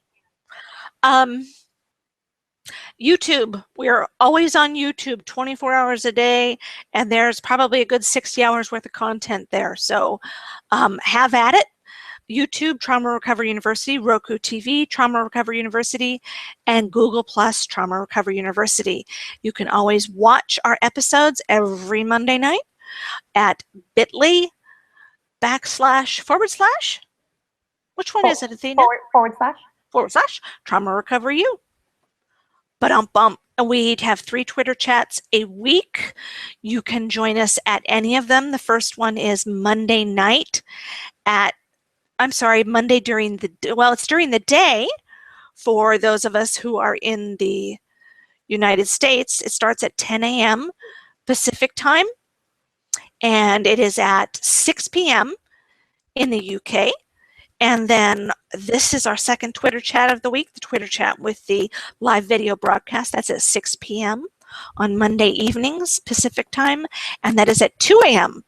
[SPEAKER 2] YouTube, we're always on YouTube 24 hours a day, and there's probably a good 60 hours worth of content there. So have at it. YouTube, Trauma Recovery University, Roku TV, Trauma Recovery University, and Google Plus, Trauma Recovery University. You can always watch our episodes every Monday night at bit.ly // which one is it, Athena? // Trauma Recovery U. But we have 3 Twitter chats a week. You can join us at any of them. The first one is Monday night Monday during it's during the day for those of us who are in the United States. It starts at 10 a.m. Pacific time, and it is at 6 p.m. in the UK. And then this is our second Twitter chat of the week, the Twitter chat with the live video broadcast. That's at 6 p.m. on Monday evenings, Pacific time. And that is at 2 a.m.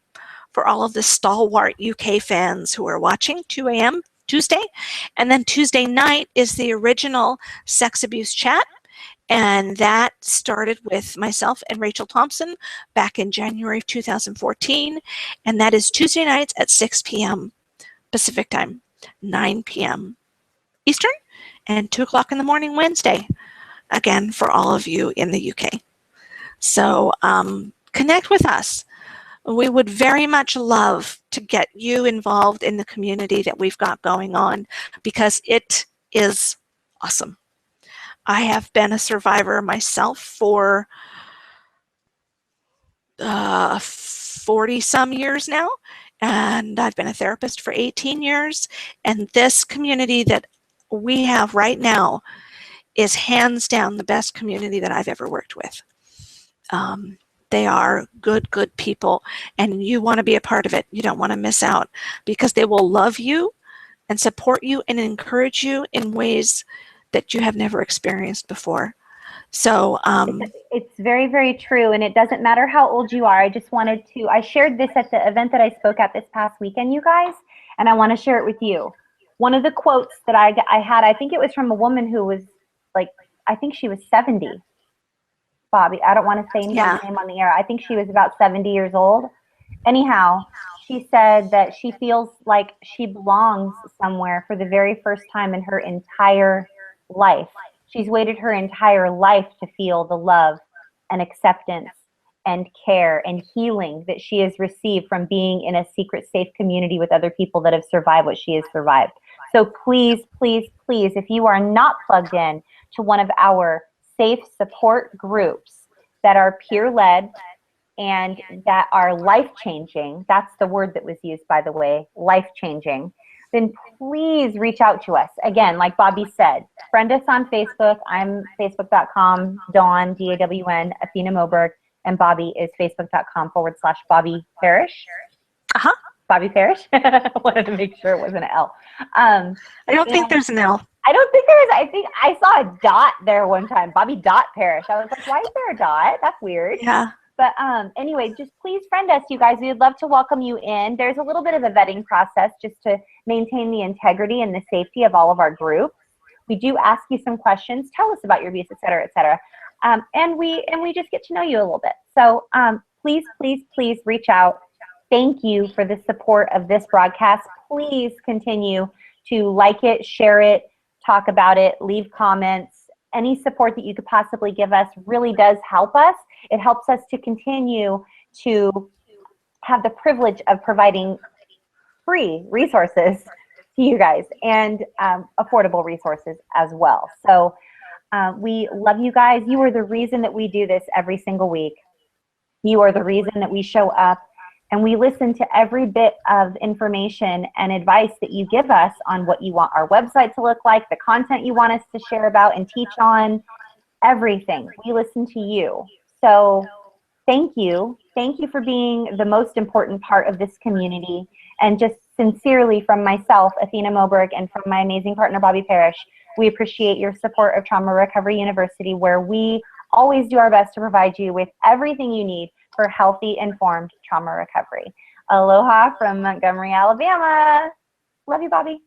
[SPEAKER 2] for all of the stalwart UK fans who are watching, 2 a.m. Tuesday. And then Tuesday night is the original sex abuse chat. And that started with myself and Rachel Thompson back in January of 2014. And that is Tuesday nights at 6 p.m. Pacific time, 9 p.m. Eastern, and 2 o'clock in the morning Wednesday, again, for all of you in the UK. So connect with us. We would very much love to get you involved in the community that we've got going on, because it is awesome. I have been a survivor myself for 40 some years now, and I've been a therapist for 18 years. And this community that we have right now is hands down the best community that I've ever worked with. They are good people, and you want to be a part of it. You don't want to miss out, because they will love you and support you and encourage you in ways that you have never experienced before. So
[SPEAKER 1] it's very, very true. And it doesn't matter how old you are. I shared this at the event that I spoke at this past weekend, you guys, and I want to share it with you. One of the quotes that I had, I think it was from a woman who was like, I think she was 70. Bobby, I don't want to say anybody's name on the air. I think she was about 70 years old. Anyhow, she said that she feels like she belongs somewhere for the very first time in her entire life. She's waited her entire life to feel the love and acceptance and care and healing that she has received from being in a secret, safe community with other people that have survived what she has survived. So please, please, please, if you are not plugged in to one of our safe support groups that are peer-led and that are life-changing, that's the word that was used, by the way, life-changing, then please reach out to us. Again, like Bobby said, friend us on Facebook. I'm facebook.com, Dawn, D-A-W-N, Athena Moberg, and Bobby is facebook.com/Bobby Parrish. Bobby Parrish. I wanted to make sure it wasn't an L.
[SPEAKER 2] I don't think there's an L.
[SPEAKER 1] I don't think there is. I think I saw a dot there one time. Bobby Dot Parrish. I was like, why is there a dot? That's weird.
[SPEAKER 2] Yeah.
[SPEAKER 1] But anyway, just please friend us, you guys. We would love to welcome you in. There's a little bit of a vetting process just to maintain the integrity and the safety of all of our groups. We do ask you some questions. Tell us about your abuse, et cetera, et cetera. And we just get to know you a little bit. So please, please, please reach out. Thank you for the support of this broadcast. Please continue to like it, share it, talk about it, leave comments. Any support that you could possibly give us really does help us. It helps us to continue to have the privilege of providing free resources to you guys and affordable resources as well. So we love you guys. You are the reason that we do this every single week. You are the reason that we show up, and we listen to every bit of information and advice that you give us on what you want our website to look like, the content you want us to share about and teach on, everything. We listen to you. So thank you. Thank you for being the most important part of this community. And just sincerely from myself, Athena Moberg, and from my amazing partner, Bobby Parrish, we appreciate your support of Trauma Recovery University, where we always do our best to provide you with everything you need for healthy, informed trauma recovery. Aloha from Montgomery, Alabama. Love you, Bobby.